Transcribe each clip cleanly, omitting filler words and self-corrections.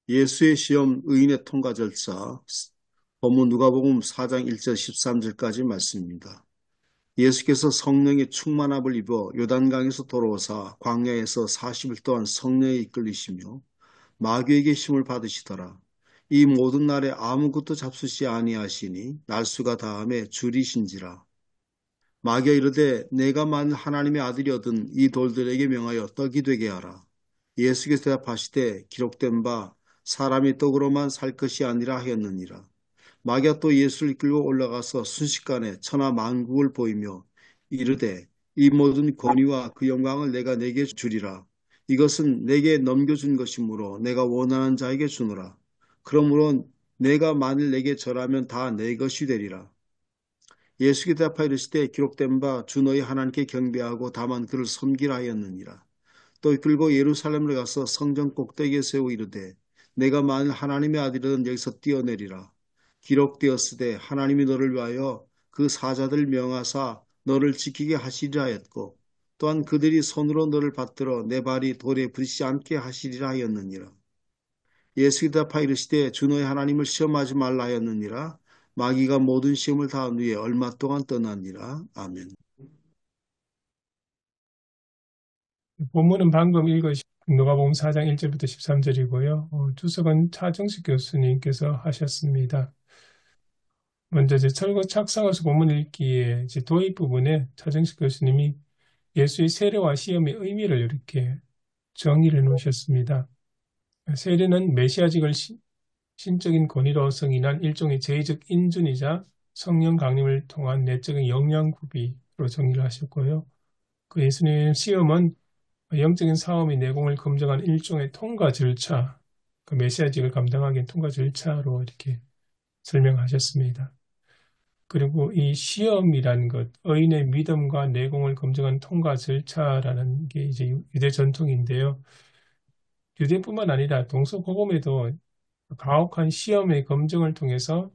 예수의 시험 의인의 통과 절차, 본문 누가복음 4장 1절 13절까지 말씀입니다. 예수께서 성령의 충만함을 입어 요단강에서 돌아오사 광야에서 40일 동안 성령에 이끌리시며 마귀에게 힘을 받으시더라. 이 모든 날에 아무것도 잡수시 아니하시니 날수가 다함에 줄이신지라. 마귀가 이르되 내가 만일 하나님의 아들이거든 이 돌들에게 명하여 떡이 되게 하라. 예수께서 대답하시되 기록된 바 사람이 떡으로만 살 것이 아니라 하였느니라. 마귀가 또 예수를 이끌고 올라가서 순식간에 천하 만국을 보이며 이르되 이 모든 권위와 그 영광을 내가 내게 주리라. 이것은 내게 넘겨준 것이므로 내가 원하는 자에게 주노라. 그러므로 내가 만일 내게 절하면 다 내 것이 되리라. 예수께 대답하여 이르시되 기록된 바 주 너희 하나님께 경배하고 다만 그를 섬기라 하였느니라. 또 이끌고 예루살렘으로 가서 성전 꼭대기에 세우고 이르되 내가 만일 하나님의 아들이든 여기서 뛰어내리라. 기록되었으되 하나님이 너를 위하여 그 사자들 명하사 너를 지키게 하시리라 하였고 또한 그들이 손으로 너를 받들어 내 발이 돌에 부딪히지 않게 하시리라 하였느니라. 예수께 대답하여 이르시되 주 너희 하나님을 시험하지 말라 하였느니라. 마귀가 모든 시험을 다한 후에 얼마 동안 떠나니라. 아멘. 본문은 방금 읽으신 누가복음 4장 1절부터 13절이고요. 주석은 차정식 교수님께서 하셨습니다. 먼저 이제 철거 착상에서 본문 읽기에 이제 도입 부분에 차정식 교수님이 예수의 세례와 시험의 의미를 이렇게 정의를 해 놓으셨습니다. 세례는 메시아직을 신적인 권위로 승인한 일종의 제의적 인준이자 성령 강림을 통한 내적인 영향 구비로 정의를 하셨고요. 그 예수님의 시험은 영적인 사업의 내공을 검증한 일종의 통과 절차, 그 메시아직을 감당하기 위한 통과 절차로 이렇게 설명하셨습니다. 그리고 이 시험이라는 것, 의인의 믿음과 내공을 검증한 통과 절차라는 게 이제 유대 전통인데요. 유대뿐만 아니라 동서고금에도 가혹한 시험의 검증을 통해서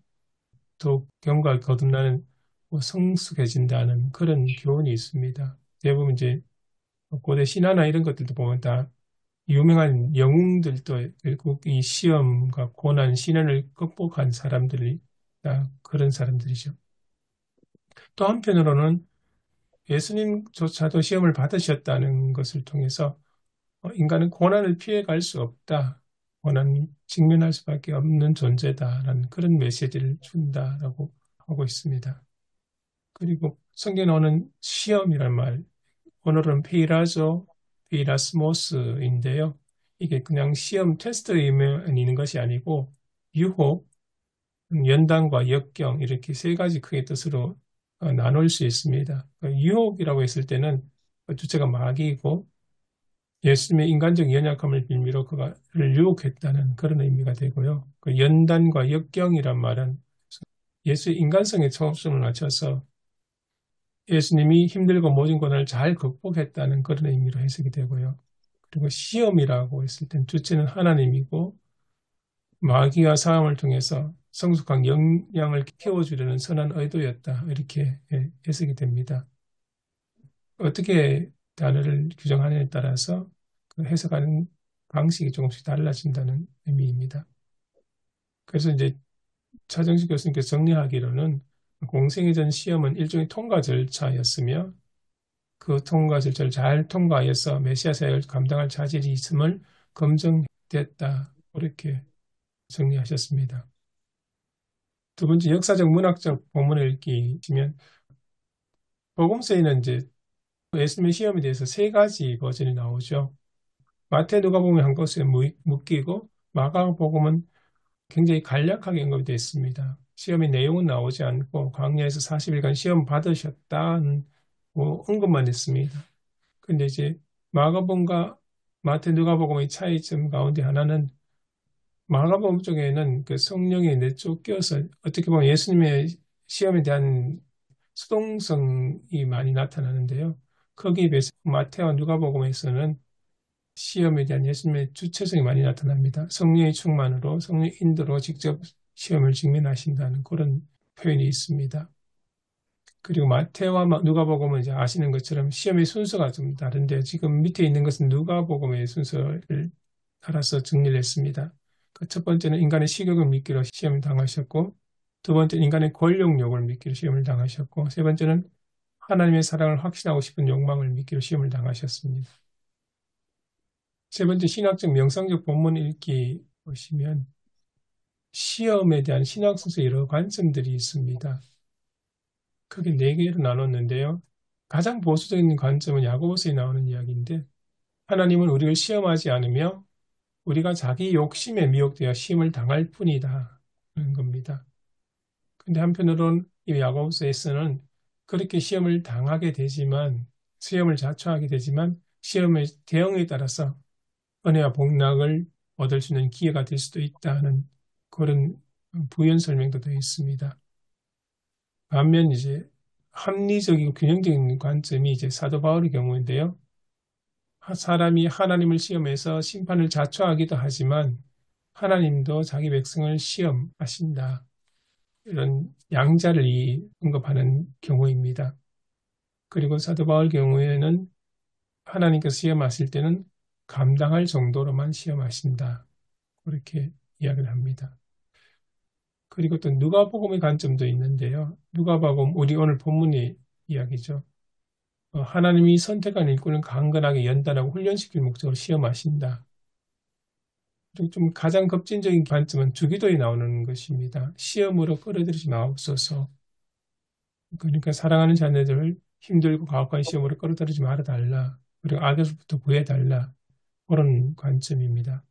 더욱 경과가 거듭나는 성숙해진다는 그런 교훈이 있습니다. 대부분 이제 고대 신화나 이런 것들도 보면 다 유명한 영웅들도 결국 이 시험과 고난, 시련을 극복한 사람들이 다 그런 사람들이죠. 또 한편으로는 예수님조차도 시험을 받으셨다는 것을 통해서 인간은 고난을 피해갈 수 없다. 고난을 직면할 수밖에 없는 존재다라는 그런 메시지를 준다라고 하고 있습니다. 그리고 성경에 나오는 시험이란 말, 오늘은 페이라조, 페이라스모스인데요. 이게 그냥 시험 테스트에 있는 것이 아니고 유혹, 연단과 역경 이렇게 세 가지 크게 뜻으로 나눌 수 있습니다. 유혹이라고 했을 때는 주체가 마귀이고 예수님의 인간적 연약함을 빌미로 그를 유혹했다는 그런 의미가 되고요. 그 연단과 역경이란 말은 예수의 인간성에 초점을 맞춰서 예수님이 힘들고 모진 고난을 잘 극복했다는 그런 의미로 해석이 되고요. 그리고 시험이라고 했을 땐 주체는 하나님이고 마귀와 싸움을 통해서 성숙한 영향을 키워주려는 선한 의도였다. 이렇게 해석이 됩니다. 어떻게 단어를 규정하느냐에 따라서 그 해석하는 방식이 조금씩 달라진다는 의미입니다. 그래서 이제 차정식 교수님께서 정리하기로는 공생의 전 시험은 일종의 통과 절차였으며 그 통과 절차를 잘 통과하여서 메시아 사역을 감당할 자질이 있음을 검증됐다. 그렇게 정리하셨습니다. 두 번째 역사적 문학적 본문을 읽기시면 복음서에는 이제 예수님의 시험에 대해서 세 가지 버전이 나오죠. 마태 누가복음은 한 것에 묶이고 마가복음은 굉장히 간략하게 언급이 되어 있습니다. 시험의 내용은 나오지 않고 광야에서 40일간 시험 받으셨다는 언급만 있습니다. 근데 이제 마가복음과 마태 누가복음의 차이점 가운데 하나는 마가복음 쪽에는 그 성령에 내쫓겨서 어떻게 보면 예수님의 시험에 대한 수동성이 많이 나타나는데요. 거기에 비해서 마태와 누가복음에서는 시험에 대한 예수님의 주체성이 많이 나타납니다. 성령의 충만으로 성령의 인도로 직접 시험을 직면하신다는 그런 표현이 있습니다. 그리고 마태와 누가복음은 이제 아시는 것처럼 시험의 순서가 좀 다른데 지금 밑에 있는 것은 누가복음의 순서를 따라서 정리를 했습니다. 그 첫 번째는 인간의 식욕을 미끼로 시험을 당하셨고, 두 번째는 인간의 권력욕을 미끼로 시험을 당하셨고, 세 번째는 하나님의 사랑을 확신하고 싶은 욕망을 미끼로 시험을 당하셨습니다. 세 번째 신학적 명상적 본문 읽기 보시면 시험에 대한 신학 속의 여러 관점들이 있습니다. 크게 네 개로 나눴는데요. 가장 보수적인 관점은 야고보서에 나오는 이야기인데 하나님은 우리를 시험하지 않으며 우리가 자기 욕심에 미혹되어 시험을 당할 뿐이다. 하는 겁니다. 근데 한편으로는 이 야고보서에서는 그렇게 시험을 당하게 되지만 시험을 자초하게 되지만 시험의 대응에 따라서 은혜와 복락을 얻을 수 있는 기회가 될 수도 있다는 그런 부연 설명도 되어 있습니다. 반면 이제 합리적이고 균형적인 관점이 이제 사도 바울의 경우인데요. 사람이 하나님을 시험해서 심판을 자초하기도 하지만 하나님도 자기 백성을 시험하신다. 이런 양자를 언급하는 경우입니다. 그리고 사도 바울 경우에는 하나님께서 시험하실 때는 감당할 정도로만 시험하신다. 그렇게 이야기를 합니다. 그리고 또 누가복음의 관점도 있는데요. 누가복음 우리 오늘 본문의 이야기죠. 하나님이 선택한 일꾼을 강건하게 연단하고 훈련시킬 목적으로 시험하신다. 그리고 좀 가장 급진적인 관점은 주기도에 나오는 것입니다. 시험으로 끌어들이지 마옵소서. 그러니까 사랑하는 자녀들을 힘들고 가혹한 시험으로 끌어들이지 말아달라. 그리고 악에서부터 구해달라. 그런 관점입니다.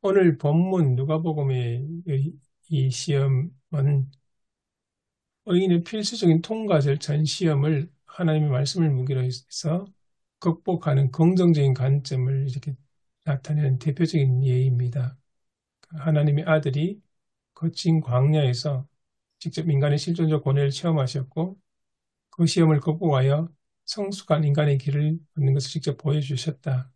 오늘 본문 누가복음의 이 시험은 의인의 필수적인 통과 절차인 시험을 하나님의 말씀을 무기로 해서 극복하는 긍정적인 관점을 이렇게 나타내는 대표적인 예입니다. 하나님의 아들이 거친 광야에서 직접 인간의 실존적 고뇌를 체험하셨고 그 시험을 극복하여 성숙한 인간의 길을 걷는 것을 직접 보여주셨다.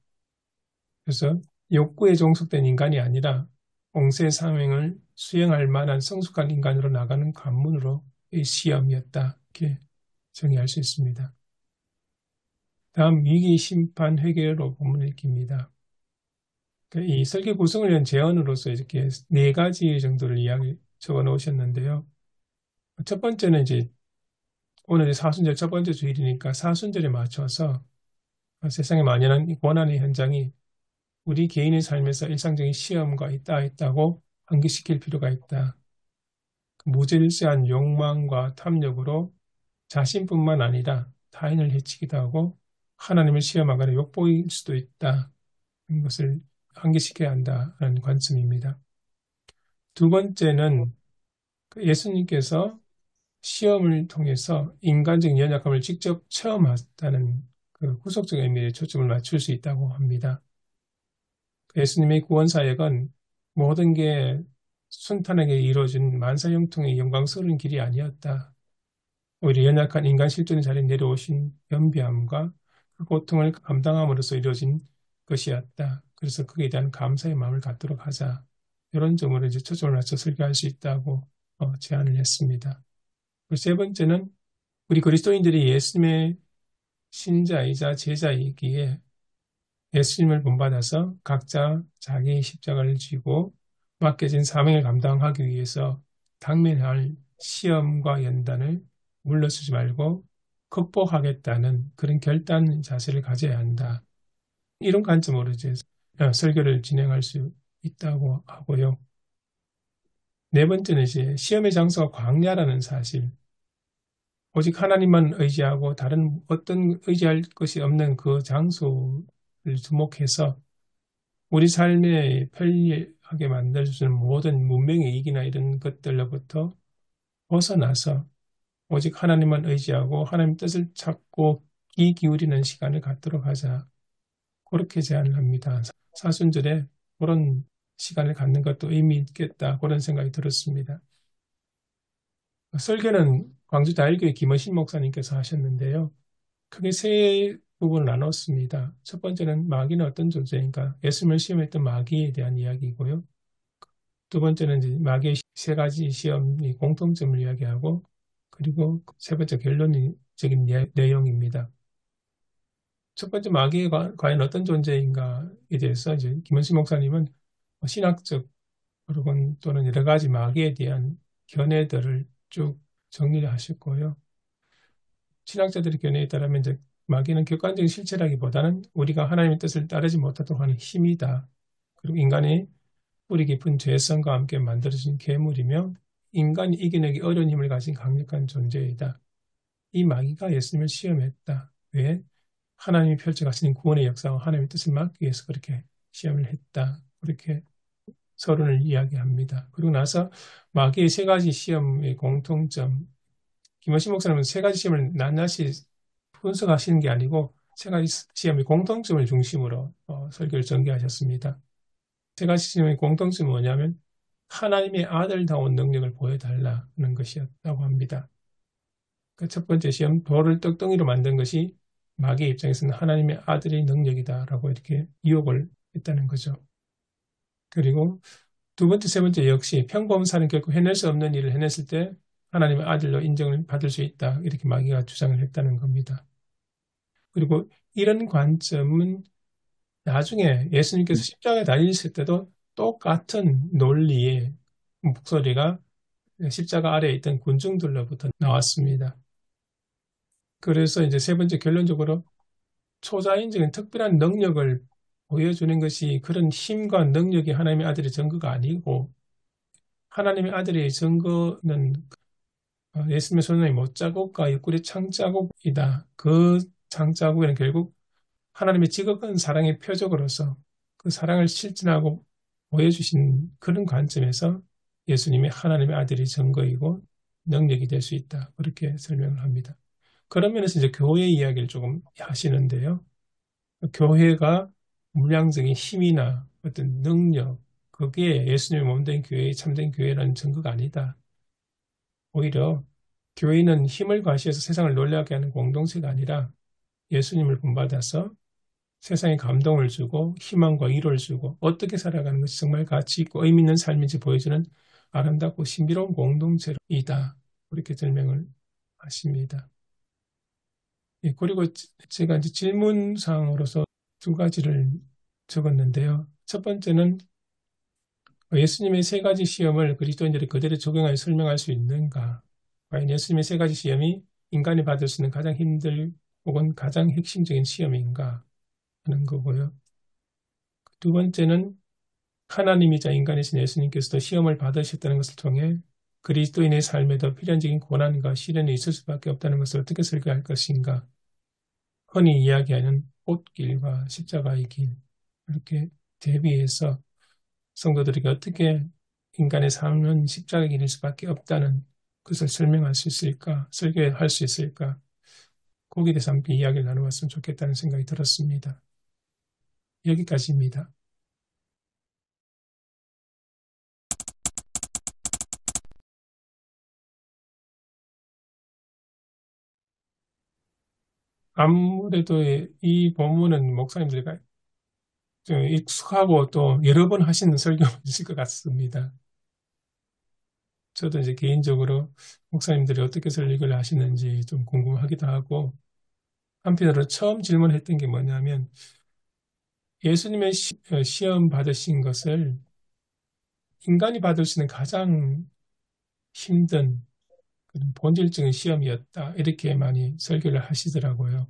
그래서 욕구에 종속된 인간이 아니라 공세 사명을 수행할 만한 성숙한 인간으로 나가는 관문으로 이 시험이었다. 이렇게 정의할 수 있습니다. 다음 위기 심판 회개로 본문 읽기입니다. 이 설교 구성을 위한 제언으로서 이렇게 네 가지 정도를 이야기 적어 놓으셨는데요. 첫 번째는 이제 오늘 사순절 첫 번째 주일이니까 사순절에 맞춰서 세상에 만연한 이 고난의 현장이 우리 개인의 삶에서 일상적인 시험과 있다고 환기시킬 필요가 있다. 무질서한 욕망과 탐욕으로 자신뿐만 아니라 타인을 해치기도 하고 하나님을 시험하거나 욕보일 수도 있다. 는 것을 환기시켜야 한다는 관점입니다. 두 번째는 예수님께서 시험을 통해서 인간적인 연약함을 직접 체험했다는 그 후속적 의미에 초점을 맞출 수 있다고 합니다. 예수님의 구원 사역은 모든 게 순탄하게 이루어진 만사형통의 영광스러운 길이 아니었다. 오히려 연약한 인간 실존의 자리에 내려오신 연비함과 그 고통을 감당함으로써 이루어진 것이었다. 그래서 그에 대한 감사의 마음을 갖도록 하자. 이런 점으로 이제 초점을 맞춰 설교할 수 있다고 제안을 했습니다. 그리고 세 번째는 우리 그리스도인들이 예수님의 신자이자 제자이기에 예수님을 본받아서 각자 자기 십자가를 지고 맡겨진 사명을 감당하기 위해서 당면할 시험과 연단을 물러서지 말고 극복하겠다는 그런 결단 자세를 가져야 한다. 이런 관점으로 이제 설교를 진행할 수 있다고 하고요. 네 번째는 이제 시험의 장소가 광야라는 사실. 오직 하나님만 의지하고 다른 어떤 의지할 것이 없는 그 장소를 주목해서 우리 삶에 편리하게 만들어주는 모든 문명의 이익이나 이런 것들로부터 벗어나서 오직 하나님만 의지하고 하나님 뜻을 찾고 귀 기울이는 시간을 갖도록 하자. 그렇게 제안을 합니다. 사순절에 그런 시간을 갖는 것도 의미 있겠다. 그런 생각이 들었습니다. 설교는 광주 다일교회 김어신 목사님께서 하셨는데요. 크게 세 부분을 나눴습니다. 첫 번째는 마귀는 어떤 존재인가? 예수님을 시험했던 마귀에 대한 이야기이고요. 두 번째는 이제 마귀의 세 가지 시험의 공통점을 이야기하고 그리고 세 번째 결론적인 내용입니다. 첫 번째 마귀가 과연 어떤 존재인가에 대해서 이제 김원식 목사님은 신학적 그리고 또는 여러 가지 마귀에 대한 견해들을 쭉 정리를 하셨고요. 신학자들의 견해에 따르면 이제 마귀는 객관적인 실체라기보다는 우리가 하나님의 뜻을 따르지 못하도록 하는 힘이다. 그리고 인간이 뿌리 깊은 죄성과 함께 만들어진 괴물이며 인간이 이겨내기 어려운 힘을 가진 강력한 존재이다. 이 마귀가 예수님을 시험했다. 왜? 하나님이 펼쳐가시는 구원의 역사와 하나님의 뜻을 막기 위해서 그렇게 시험을 했다. 그렇게 서론을 이야기합니다. 그리고 나서 마귀의 세 가지 시험의 공통점, 김원신 목사님은 세 가지 시험을 낱낱이 분석하시는 게 아니고 세 가지 시험의 공통점을 중심으로 설교를 전개하셨습니다. 세 가지 시험의 공통점은 뭐냐면 하나님의 아들다운 능력을 보여달라는 것이었다고 합니다. 그 첫 번째 시험, 돌을 떡덩이로 만든 것이 마귀의 입장에서는 하나님의 아들의 능력이다라고 이렇게 유혹을 했다는 거죠. 그리고 두 번째, 세 번째 역시 평범한 사람은 결코 해낼 수 없는 일을 해냈을 때 하나님의 아들로 인정을 받을 수 있다. 이렇게 마귀가 주장을 했다는 겁니다. 그리고 이런 관점은 나중에 예수님께서 십자가에 달리실 때도 똑같은 논리의 목소리가 십자가 아래에 있던 군중들로부터 나왔습니다. 그래서 이제 세 번째 결론적으로 초자연적인 특별한 능력을 보여주는 것이 그런 힘과 능력이 하나님의 아들의 증거가 아니고 하나님의 아들의 증거는 예수님의 손의 못자국과 옆구리 창자국이다. 그 창자국에는 결국 하나님의 지극한 사랑의 표적으로서 그 사랑을 실천하고 보여주신 그런 관점에서 예수님이 하나님의 아들이 증거이고 능력이 될 수 있다. 그렇게 설명을 합니다. 그런 면에서 이제 교회 이야기를 조금 하시는데요. 교회가 물량적인 힘이나 어떤 능력, 그게 예수님의 몸된 교회의 참된 교회라는 증거가 아니다. 오히려 교회는 힘을 과시해서 세상을 놀라게 하는 공동체가 아니라 예수님을 본받아서 세상에 감동을 주고 희망과 위로를 주고 어떻게 살아가는 것이 정말 가치 있고 의미 있는 삶인지 보여주는 아름답고 신비로운 공동체이다. 그렇게 설명을 하십니다. 예, 그리고 제가 이제 질문상으로서 두 가지를 적었는데요. 첫 번째는 예수님의 세 가지 시험을 그리스도인들이 그대로 적용하여 설명할 수 있는가? 과연 예수님의 세 가지 시험이 인간이 받을 수 있는 가장 힘들 혹은 가장 핵심적인 시험인가 하는 거고요. 두 번째는 하나님이자 인간이신 예수님께서도 시험을 받으셨다는 것을 통해 그리스도인의 삶에도 필연적인 고난과 시련이 있을 수밖에 없다는 것을 어떻게 설교할 것인가? 흔히 이야기하는 꽃길과 십자가의 길, 이렇게 대비해서 성도들에게 어떻게 인간의 삶은 십자가의 길일 수밖에 없다는 것을 설명할 수 있을까, 설교할 수 있을까, 거기에 대해서 함께 이야기를 나누었으면 좋겠다는 생각이 들었습니다. 여기까지입니다. 아무래도 이 본문은 목사님들과 좀 익숙하고 또 여러 번 하시는 설교이실 것 같습니다. 저도 이제 개인적으로 목사님들이 어떻게 설교를 하시는지 좀 궁금하기도 하고, 한편으로 처음 질문했던 게 뭐냐면, 예수님의 시험 받으신 것을 인간이 받을 수 있는 가장 힘든 그런 본질적인 시험이었다. 이렇게 많이 설교를 하시더라고요.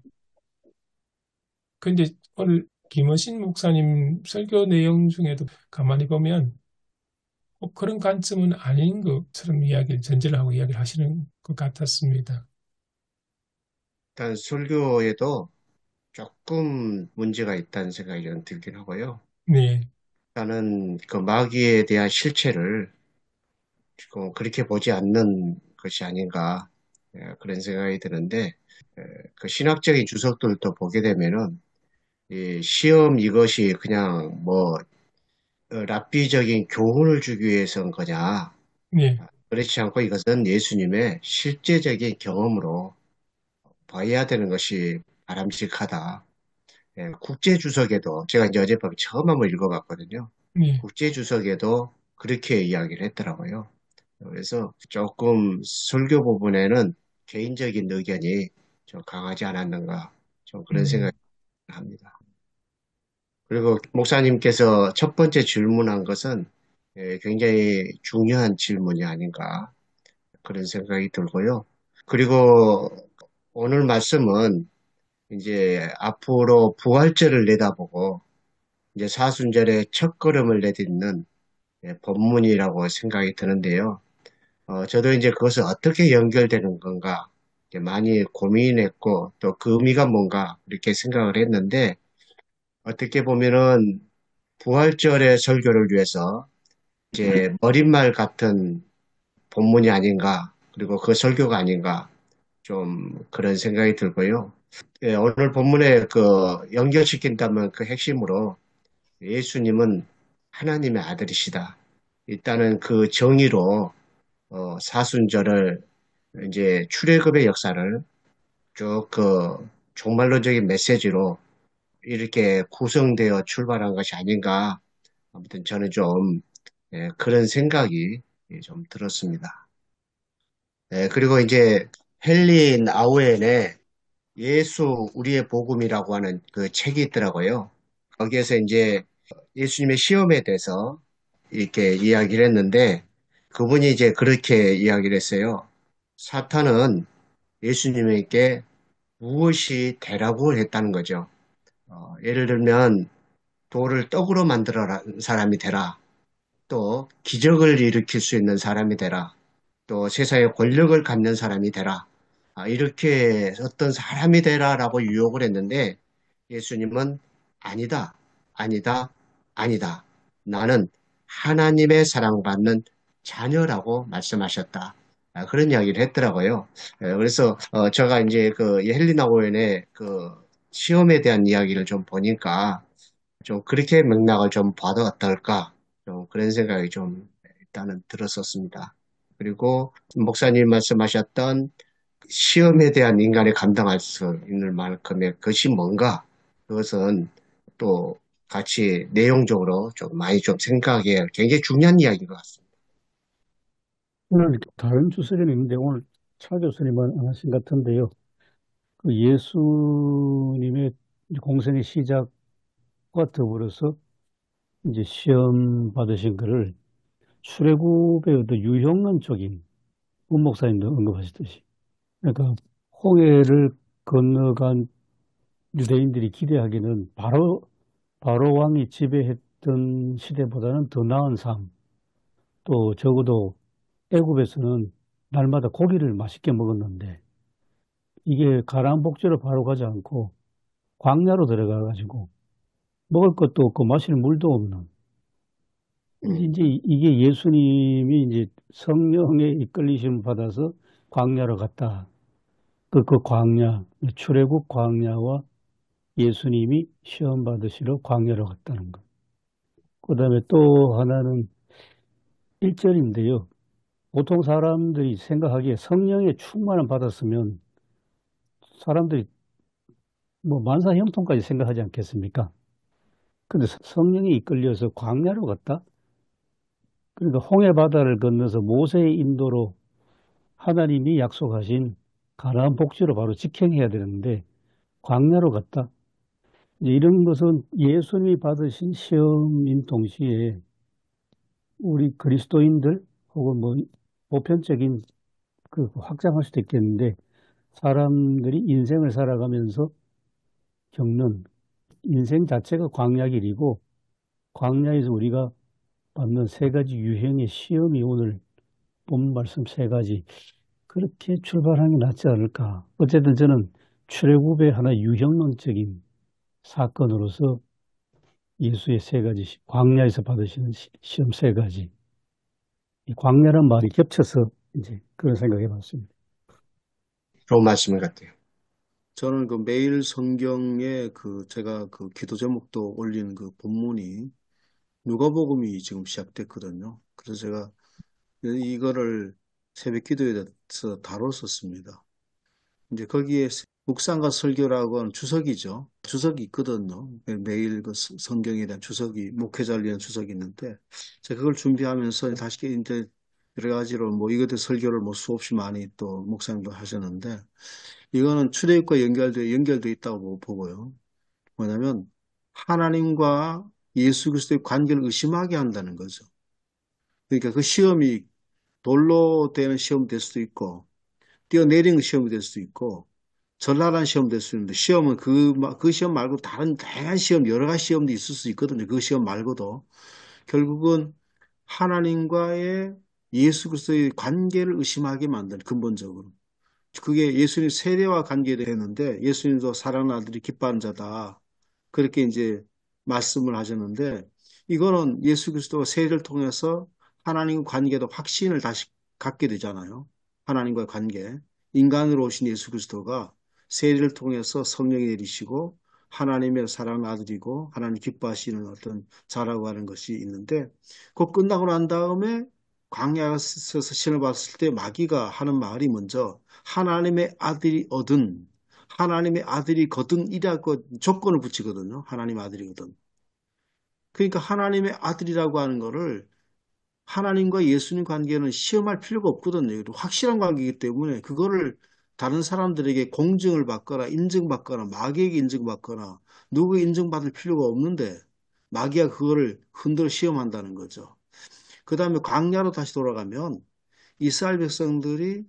근데 오늘 김원신 목사님 설교 내용 중에도 가만히 보면 그런 관점은 아닌 것처럼 이야기를 전제를 하고 이야기를 하시는 것 같았습니다. 일단 설교에도 조금 문제가 있다는 생각이 좀 들긴 하고요. 네, 일단은 그 마귀에 대한 실체를 지금 그렇게 보지 않는 것이 아닌가 그런 생각이 드는데 그 신학적인 주석들도 보게 되면은 이 시험 이것이 그냥 뭐 랍비적인 교훈을 주기 위해서인 거냐 네, 그렇지 않고 이것은 예수님의 실제적인 경험으로 봐야 되는 것이 바람직하다. 국제주석에도 제가 이제 어젯밤에 처음 한번 읽어봤거든요. 네, 국제주석에도 그렇게 이야기를 했더라고요. 그래서 조금 설교 부분에는 개인적인 의견이 좀 강하지 않았는가 좀 그런 생각을 음, 합니다. 그리고 목사님께서 첫 번째 질문한 것은 굉장히 중요한 질문이 아닌가 그런 생각이 들고요. 그리고 오늘 말씀은 이제 앞으로 부활절을 내다보고 이제 사순절의 첫걸음을 내딛는 본문이라고 생각이 드는데요. 저도 이제 그것을 어떻게 연결되는 건가 이제 많이 고민했고 또 그 의미가 뭔가 이렇게 생각을 했는데 어떻게 보면은 부활절의 설교를 위해서 이제 머릿말 같은 본문이 아닌가 그리고 그 설교가 아닌가 좀 그런 생각이 들고요. 오늘 본문에 그 연결시킨다면 그 핵심으로 예수님은 하나님의 아들이시다. 일단은 그 정의로 사순절을 이제 출애굽의 역사를 쭉 그 종말론적인 메시지로 이렇게 구성되어 출발한 것이 아닌가. 아무튼 저는 좀 그런 생각이 좀 들었습니다. 그리고 이제 헨리 나우엔의 예수 우리의 복음이라고 하는 그 책이 있더라고요. 거기에서 이제 예수님의 시험에 대해서 이렇게 이야기를 했는데 그분이 이제 그렇게 이야기를 했어요. 사탄은 예수님에게 무엇이 되라고 했다는 거죠. 예를 들면 돌을 떡으로 만들어라 사람이 되라. 또 기적을 일으킬 수 있는 사람이 되라. 또 세상에 권력을 갖는 사람이 되라. 이렇게 어떤 사람이 되라라고 유혹을 했는데 예수님은 아니다, 아니다, 아니다. 나는 하나님의 사랑받는 자녀라고 말씀하셨다. 그런 이야기를 했더라고요. 그래서 제가 이제 그 헬리나 오웬의 그 시험에 대한 이야기를 좀 보니까 좀 그렇게 맥락을 좀 봐도 어떨까? 좀 그런 생각이 좀 일단은 들었었습니다. 그리고 목사님 말씀하셨던 시험에 대한 인간이 감당할 수 있는 만큼의 것이 뭔가? 그것은 또 같이 내용적으로 좀 많이 좀 생각해 굉장히 중요한 이야기인 것 같습니다. 오늘 이렇게 다른 주설은 있는데 오늘 차 교수님은 안 하신 것 같은데요. 그 예수님의 이제 공생의 시작과 더불어서 이제 시험 받으신 거를 출애굽의 어떤 유형론적인 문 목사님도 언급하셨듯이 그러니까 홍해를 건너간 유대인들이 기대하기는 바로 왕이 지배했던 시대보다는 더 나은 삶, 또 적어도 애굽에서는 날마다 고기를 맛있게 먹었는데 이게 가나안 복지로 바로 가지 않고 광야로 들어가 가지고 먹을 것도 없고 마실 물도 없는 이제 이게 예수님이 이제 성령의 이끌리심 받아서 광야로 갔다. 그 광야, 출애굽 광야와 예수님이 시험 받으시러 광야로 갔다는 것. 그다음에 또 하나는 1절인데요. 보통 사람들이 생각하기에 성령의 충만을 받았으면 사람들이 뭐 만사형통까지 생각하지 않겠습니까? 근데 성령이 이끌려서 광야로 갔다? 그러니까 홍해 바다를 건너서 모세의 인도로 하나님이 약속하신 가나안 복지로 바로 직행해야 되는데 광야로 갔다? 이제 이런 것은 예수님이 받으신 시험인 동시에 우리 그리스도인들 혹은 뭐 보편적인 그 확장할 수도 있겠는데 사람들이 인생을 살아가면서 겪는 인생 자체가 광야길이고 광야에서 우리가 받는 세 가지 유형의 시험이 오늘 본 말씀 세 가지 그렇게 출발하는 게 낫지 않을까. 어쨌든 저는 출애굽의 하나 유형론적인 사건으로서 예수의 세 가지 광야에서 받으시는 시험 세 가지 이 광야란 말이 겹쳐서 이제 그런 생각해 봤습니다. 좋은 말씀 같아요. 저는 그 매일 성경에 그 제가 그 기도 제목도 올리는 그 본문이 누가복음이 지금 시작됐거든요. 그래서 제가 이거를 새벽 기도에서 다뤘었습니다. 이제 거기에 묵상과 설교라고 하는 주석이죠. 주석이 있거든요. 매일 그 성경에 대한 주석이, 목회자를 위한 주석이 있는데, 제가 그걸 준비하면서 다시 이제 여러 가지로 뭐 이것도 설교를 뭐 수없이 많이 또 목사님도 하셨는데, 이거는 출애굽과 연결돼 있다고 보고요. 뭐냐면, 하나님과 예수 그리스도의 관계를 의심하게 한다는 거죠. 그러니까 그 시험이 돌로 되는 시험 될 수도 있고, 뛰어내리는 시험이 될 수도 있고, 전랄한 시험 될 수 있는데, 시험은 그 시험 말고 다른 다양한 시험, 여러 가지 시험도 있을 수 있거든요. 그 시험 말고도. 결국은 하나님과의 예수 그리스도의 관계를 의심하게 만드는 근본적으로. 그게 예수님 세례와 관계되는데 예수님도 사랑하는 아들이 기뻐하는 자다. 그렇게 이제 말씀을 하셨는데 이거는 예수 그리스도가 세례를 통해서 하나님과 관계도 확신을 다시 갖게 되잖아요. 하나님과의 관계. 인간으로 오신 예수 그리스도가 세례를 통해서 성령이 내리시고 하나님의 사랑하는 아들이고 하나님 기뻐하시는 어떤 자라고 하는 것이 있는데 그거 끝나고 난 다음에 광야에서 시험을 봤을 때 마귀가 하는 말이 먼저 하나님의 아들이 얻은 하나님의 아들이 거든이라고 조건을 붙이거든요. 하나님의 아들이거든. 그러니까 하나님의 아들이라고 하는 거를 하나님과 예수님 관계는 시험할 필요가 없거든요. 확실한 관계이기 때문에 그거를 다른 사람들에게 공증을 받거나 인증받거나 마귀에게 인증받거나 누구에 인증받을 필요가 없는데 마귀가 그거를 흔들어 시험한다는 거죠. 그 다음에 광야로 다시 돌아가면 이스라엘 백성들이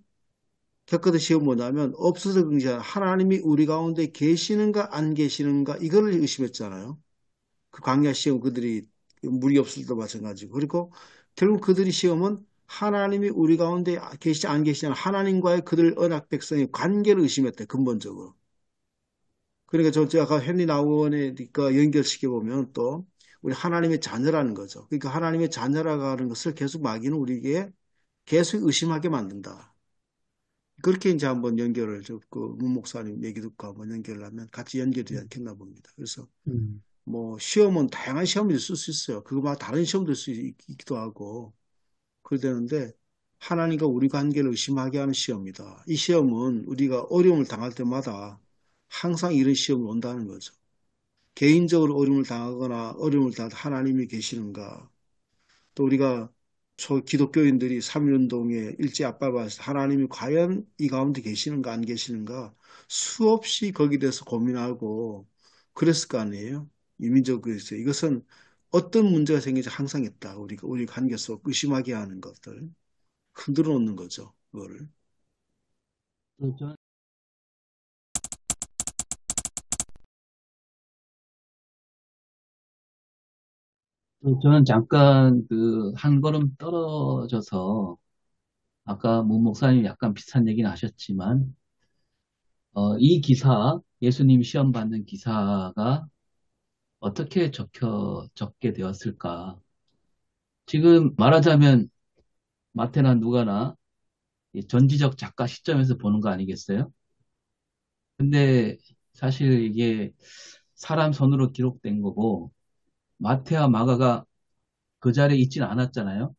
겪어던 시험은 뭐냐면 없어서 그런 게 아니라 하나님이 우리 가운데 계시는가 안 계시는가 이거를 의심했잖아요. 그 광야 시험 그들이 물이 없을 때도 마찬가지고. 그리고 결국 그들이 시험은 하나님이 우리 가운데 계시지 안 계시냐 하나님과의 그들 언약 백성의 관계를 의심했대 근본적으로. 그러니까 저 아까 헨리 나우원이니까 연결시켜 보면 또 우리 하나님의 자녀라는 거죠. 그러니까 하나님의 자녀라고 하는 것을 계속 마귀는 우리에게 계속 의심하게 만든다. 그렇게 이제 한번 연결을 문 목사님 얘기 듣고 한번 연결을 하면 같이 연결이 되지 않겠나 봅니다. 그래서 뭐 시험은 다양한 시험이 있을 수 있어요. 그거마다 다른 시험도 있을 수 있기도 하고 그러되는데 하나님과 우리 관계를 의심하게 하는 시험이다. 이 시험은 우리가 어려움을 당할 때마다 항상 이런 시험이 온다는 거죠. 개인적으로 어려움을 당하거나 어려움을 당할 때 하나님이 계시는가. 또 우리가 기독교인들이 3.1운동에 일제 압박받아서 하나님이 과연 이 가운데 계시는가 안 계시는가 수없이 거기에 대해서 고민하고 그랬을 거 아니에요. 이민족에서 이것은 어떤 문제가 생기지 항상 있다. 우리 관계 속 의심하게 하는 것들 흔들어 놓는 거죠. 그거를. 저- 저는 잠깐 한 걸음 떨어져서 아까 문 목사님 약간 비슷한 얘기는 하셨지만 이 기사 예수님 시험 받는 기사가 어떻게 적게 되었을까? 지금 말하자면 마태나 누가나 이 전지적 작가 시점에서 보는 거 아니겠어요? 근데 사실 이게 사람 손으로 기록된 거고 마태와 마가가 그 자리에 있지는 않았잖아요.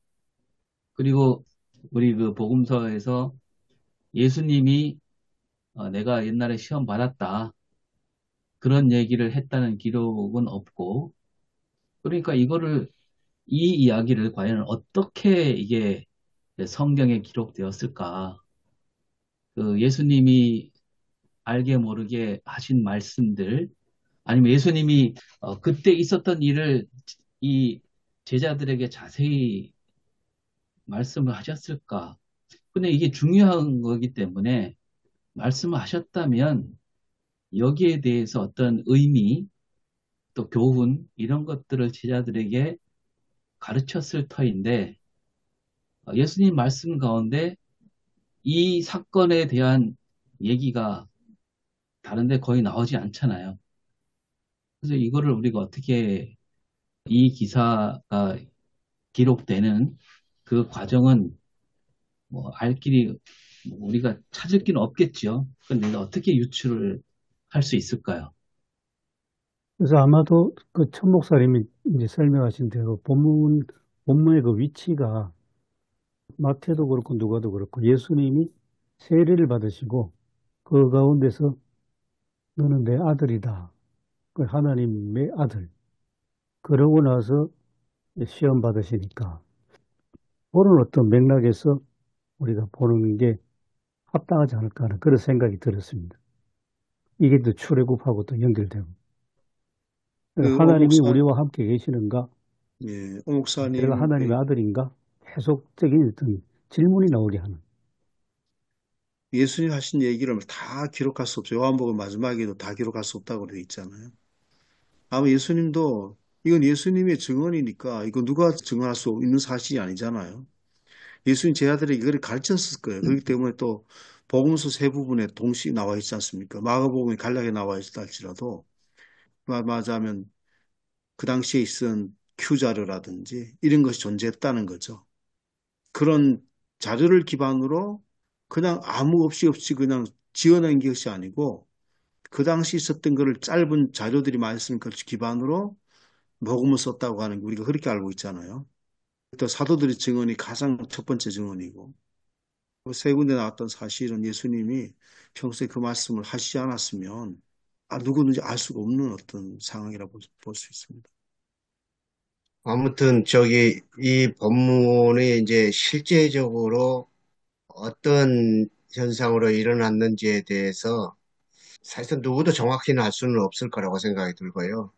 그리고 우리 그 복음서에서 예수님이 내가 옛날에 시험 받았다. 그런 얘기를 했다는 기록은 없고, 그러니까 이 이야기를 과연 어떻게 이게 성경에 기록되었을까? 그 예수님이 알게 모르게 하신 말씀들, 아니면 예수님이 그때 있었던 일을 이 제자들에게 자세히 말씀을 하셨을까? 근데 이게 중요한 거기 때문에 말씀을 하셨다면 여기에 대해서 어떤 의미, 또 교훈, 이런 것들을 제자들에게 가르쳤을 터인데, 예수님 말씀 가운데 이 사건에 대한 얘기가 다른데 거의 나오지 않잖아요. 그래서 이거를 우리가 어떻게 이 기사가 기록되는 그 과정은 뭐 알 길이 뭐 우리가 찾을 길은 없겠죠. 근데 어떻게 유출을 할 수 있을까요? 그래서 아마도 그 천 목사님이 이제 설명하신 대로 본문의 그 위치가 마태도 그렇고 누가도 그렇고 예수님이 세례를 받으시고 그 가운데서 너는 내 아들이다. 그 하나님의 아들. 그러고 나서 시험 받으시니까 그런 어떤 맥락에서 우리가 보는 게 합당하지 않을까 하는 그런 생각이 들었습니다. 이게 또 출애굽하고 또 연결되고. 오 하나님이 목사, 우리와 함께 계시는가? 예, 오 내가 목사님, 하나님의 아들인가? 계속적인 어떤 질문이 나오게 하는. 예수님 하신 얘기를 다 기록할 수 없죠. 요한복음 마지막에도 다 기록할 수 없다고 되어 있잖아요. 아마 예수님도 이건 예수님의 증언이니까 이거 누가 증언할 수 있는 사실이 아니잖아요. 예수님 제 아들에게 이걸 가르쳤을 거예요. 그렇기 때문에 또 복음서 세 부분에 동시에 나와 있지 않습니까? 마가복음에 간략하게 나와 있다 할지라도 말하자면 그 당시에 있은 큐 자료라든지 이런 것이 존재했다는 거죠. 그런 자료를 기반으로 그냥 아무 없이 그냥 지어낸 것이 아니고 그 당시 있었던 거를 짧은 자료들이 많이 쓰는 것 기반으로 복음을 썼다고 하는 게 우리가 그렇게 알고 있잖아요. 또 사도들의 증언이 가장 첫 번째 증언이고 그세 군데 나왔던 사실은 예수님이 평소에 그 말씀을 하시지 않았으면 누구든지 알 수가 없는 어떤 상황이라고 볼 수 있습니다. 아무튼 이 본문이 이제 실제적으로 어떤 현상으로 일어났는지에 대해서 사실은 누구도 정확히는 알 수는 없을 거라고 생각이 들고요.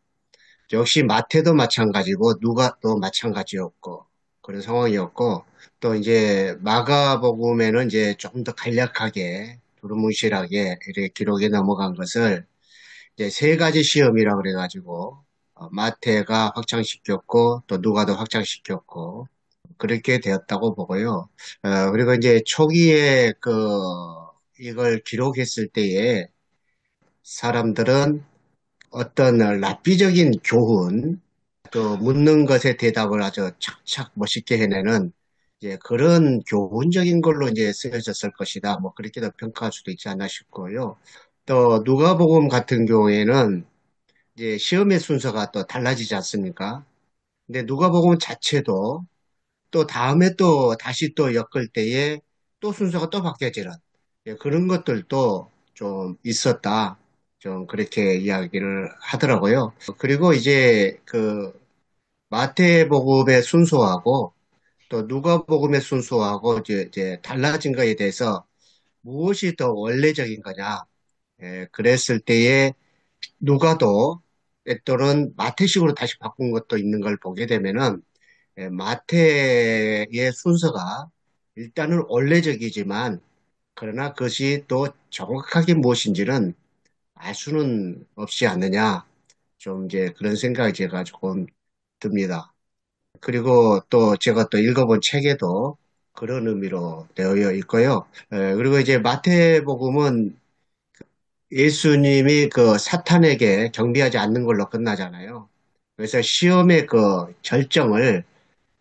역시 마태도 마찬가지고 누가도 마찬가지였고 그런 상황이었고 또 이제 마가복음에는 이제 조금 더 간략하게 두루뭉실하게 이렇게 기록에 넘어간 것을 이제 세 가지 시험이라 그래가지고 마태가 확장시켰고 또 누가도 확장시켰고 그렇게 되었다고 보고요. 그리고 이제 초기에 이걸 기록했을 때에 사람들은 어떤 랍비적인 교훈, 또 묻는 것에 대답을 아주 착착 멋있게 해내는 이제 그런 교훈적인 걸로 이제 쓰여졌을 것이다. 뭐 그렇게도 평가할 수도 있지 않나 싶고요. 또 누가복음 같은 경우에는 이제 시험의 순서가 또 달라지지 않습니까? 근데 누가복음 자체도 또 다음에 또 다시 또 엮을 때에 또 순서가 또 바뀌어지는 그런 것들도 좀 있었다. 좀 그렇게 이야기를 하더라고요. 그리고 이제 마태복음의 순서하고 또 누가복음의 순서하고 이제 달라진 거에 대해서 무엇이 더 원래적인 거냐. 그랬을 때에 누가도 때로는 마태식으로 다시 바꾼 것도 있는 걸 보게 되면은 마태의 순서가 일단은 원래적이지만 그러나 그것이 또 정확하게 무엇인지는 알 수는 없지 않느냐. 좀 이제 그런 생각이 제가 조금 듭니다. 그리고 또 제가 또 읽어본 책에도 그런 의미로 되어 있고요. 그리고 이제 마태복음은 예수님이 사탄에게 경배하지 않는 걸로 끝나잖아요. 그래서 시험의 결정을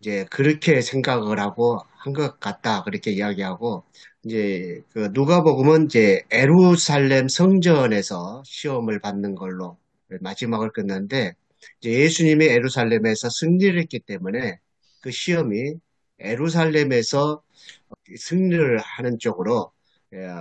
이제 그렇게 생각을 하고 한 것 같다 그렇게 이야기하고 이제 누가복음은 이제 예루살렘 성전에서 시험을 받는 걸로 마지막을 끝났는데 이제 예수님이 예루살렘에서 승리를 했기 때문에 그 시험이 예루살렘에서 승리를 하는 쪽으로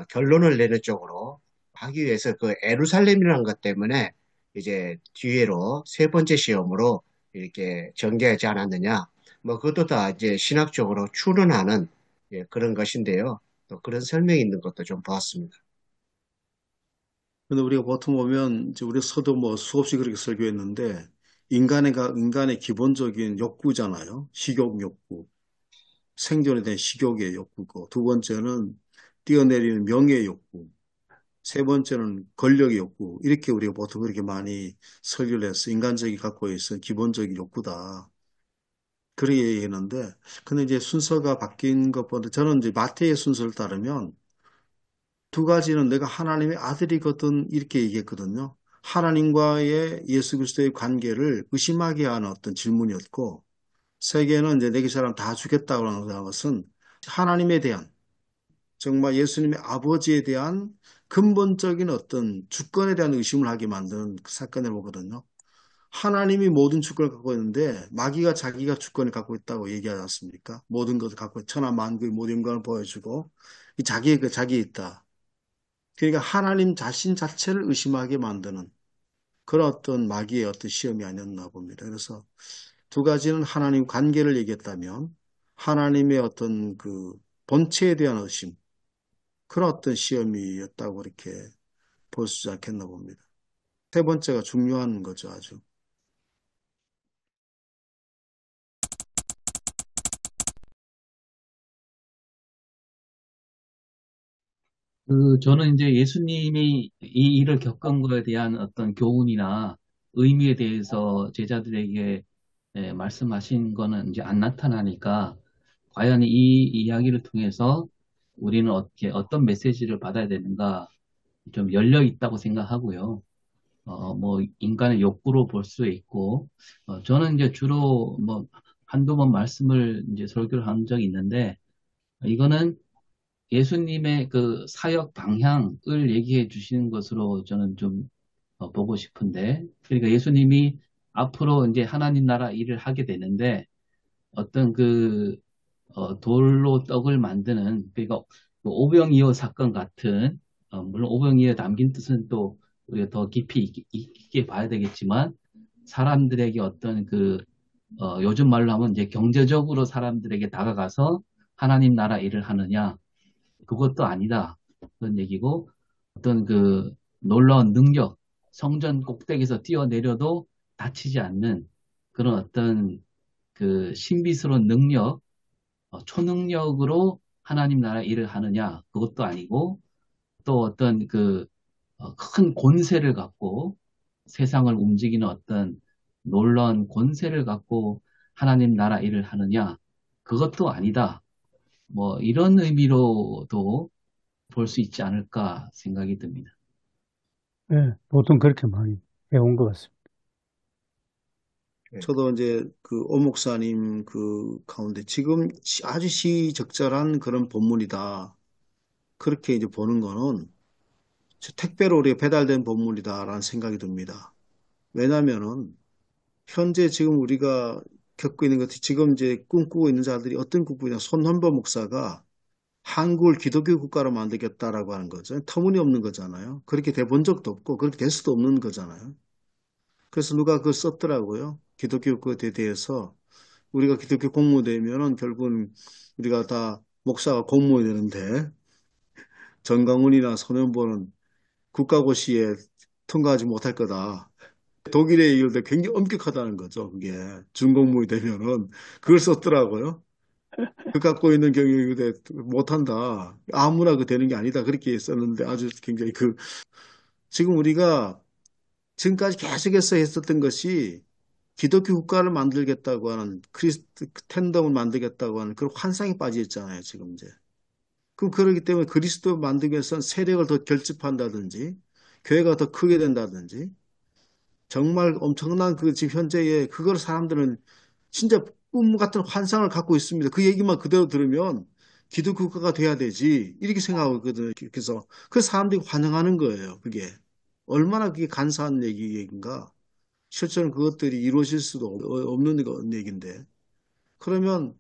결론을 내는 쪽으로 하기 위해서 그 예루살렘이라는 것 때문에 이제 뒤로 세 번째 시험으로 이렇게 전개하지 않았느냐. 뭐 그것도 다 이제 신학적으로 추론하는 그런 것인데요. 또 그런 설명이 있는 것도 좀 보았습니다. 근데 우리가 보통 보면 이제 우리 서도 뭐 수없이 그렇게 설교했는데 인간의 기본적인 욕구잖아요. 식욕 욕구. 생존에 대한 식욕의 욕구고 두 번째는 뛰어내리는 명예의 욕구. 세 번째는 권력의 욕구. 이렇게 우리가 보통 그렇게 많이 설교를 해서 인간적이 갖고 있는 기본적인 욕구다. 그렇게 얘기했는데 근데 이제 순서가 바뀐 것보다 저는 이제 마태의 순서를 따르면 두 가지는 내가 하나님의 아들이거든 이렇게 얘기했거든요. 하나님과의 예수 그리스도의 관계를 의심하게 하는 어떤 질문이었고 세 개는 이제 내게 사람 다 주겠다고 하는 것은 하나님에 대한 정말 예수님의 아버지에 대한 근본적인 어떤 주권에 대한 의심을 하게 만드는 그 사건을 보거든요. 하나님이 모든 주권을 갖고 있는데 마귀가 자기가 주권을 갖고 있다고 얘기하지 않습니까? 모든 것을 갖고 천하 만국의 모든 영광을 보여주고 이 자기에 있다. 그러니까 하나님 자신 자체를 의심하게 만드는 그런 어떤 마귀의 어떤 시험이 아니었나 봅니다. 그래서 두 가지는 하나님 관계를 얘기했다면 하나님의 어떤 그 본체에 대한 의심 그런 어떤 시험이었다고 이렇게 볼 수 있지 않겠나 봅니다. 세 번째가 중요한 거죠, 아주. 저는 이제 예수님이 이 일을 겪은 거에 대한 어떤 교훈이나 의미에 대해서 제자들에게 말씀하신 거는 이제 안 나타나니까 과연 이 이야기를 통해서 우리는 어떻게 어떤 메시지를 받아야 되는가 좀 열려 있다고 생각하고요. 뭐 인간의 욕구로 볼 수 있고 저는 이제 주로 뭐 한두 번 말씀을 이제 설교를 한 적이 있는데 이거는 예수님의 그 사역 방향을 얘기해 주시는 것으로 저는 좀 보고 싶은데, 그러니까 예수님이 앞으로 이제 하나님 나라 일을 하게 되는데, 어떤 돌로 떡을 만드는, 그러니까 그 오병이어 사건 같은, 물론 오병이어 담긴 뜻은 또 우리가 더 깊이 있게 봐야 되겠지만, 사람들에게 어떤 요즘 말로 하면 이제 경제적으로 사람들에게 다가가서 하나님 나라 일을 하느냐, 그것도 아니다. 그런 얘기고, 어떤 놀라운 능력, 성전 꼭대기에서 뛰어내려도 다치지 않는 그런 어떤 신비스러운 능력, 초능력으로 하나님 나라 일을 하느냐, 그것도 아니고, 또 어떤 큰 권세를 갖고 세상을 움직이는 어떤 놀라운 권세를 갖고 하나님 나라 일을 하느냐, 그것도 아니다. 뭐, 이런 의미로도 볼 수 있지 않을까 생각이 듭니다. 예, 보통 그렇게 많이 해온 것 같습니다. 네. 저도 이제 그 오 목사님 그 가운데 지금 아주 시적절한 그런 본문이다. 그렇게 이제 보는 거는 택배로 우리가 배달된 본문이다라는 생각이 듭니다. 왜냐면은 현재 지금 우리가 겪고 있는 것, 지금 이제 꿈꾸고 있는 자들이 어떤 꿈꾸냐, 손헌보 목사가 한국을 기독교 국가로 만들겠다라고 하는 거죠. 터무니없는 거잖아요. 그렇게 돼 본 적도 없고 그렇게 될 수도 없는 거잖아요. 그래서 누가 그걸 썼더라고요. 기독교 국가에 대해서 우리가 기독교 공무되면은 결국은 우리가 다 목사가 공무원이 되는데 정강훈이나 손현보는 국가고시에 통과하지 못할 거다. 독일에 이르되 굉장히 엄격하다는 거죠. 그게 준공무원이 되면은 그걸 썼더라고요. 그 갖고 있는 경영이 못한다. 아무나 그 되는 게 아니다. 그렇게 썼는데 아주 굉장히 지금 우리가 지금까지 계속해서 했었던 것이 기독교 국가를 만들겠다고 하는 크리스트 텐덤을 만들겠다고 하는 그런 환상에 빠져 있잖아요. 지금 이제. 그럼 그러기 때문에 그리스도 만들기 위해서는 세력을 더 결집한다든지 교회가 더 크게 된다든지 정말 엄청난 지금 현재의 그걸 사람들은 진짜 꿈 같은 환상을 갖고 있습니다. 그 얘기만 그대로 들으면 기독교 국가가 돼야 되지 이렇게 생각하거든요. 그래서 사람들이 환영하는 거예요. 그게 얼마나 그게 간사한 얘기인가. 실제로는 그것들이 이루어질 수도 없는 얘기인데 그러면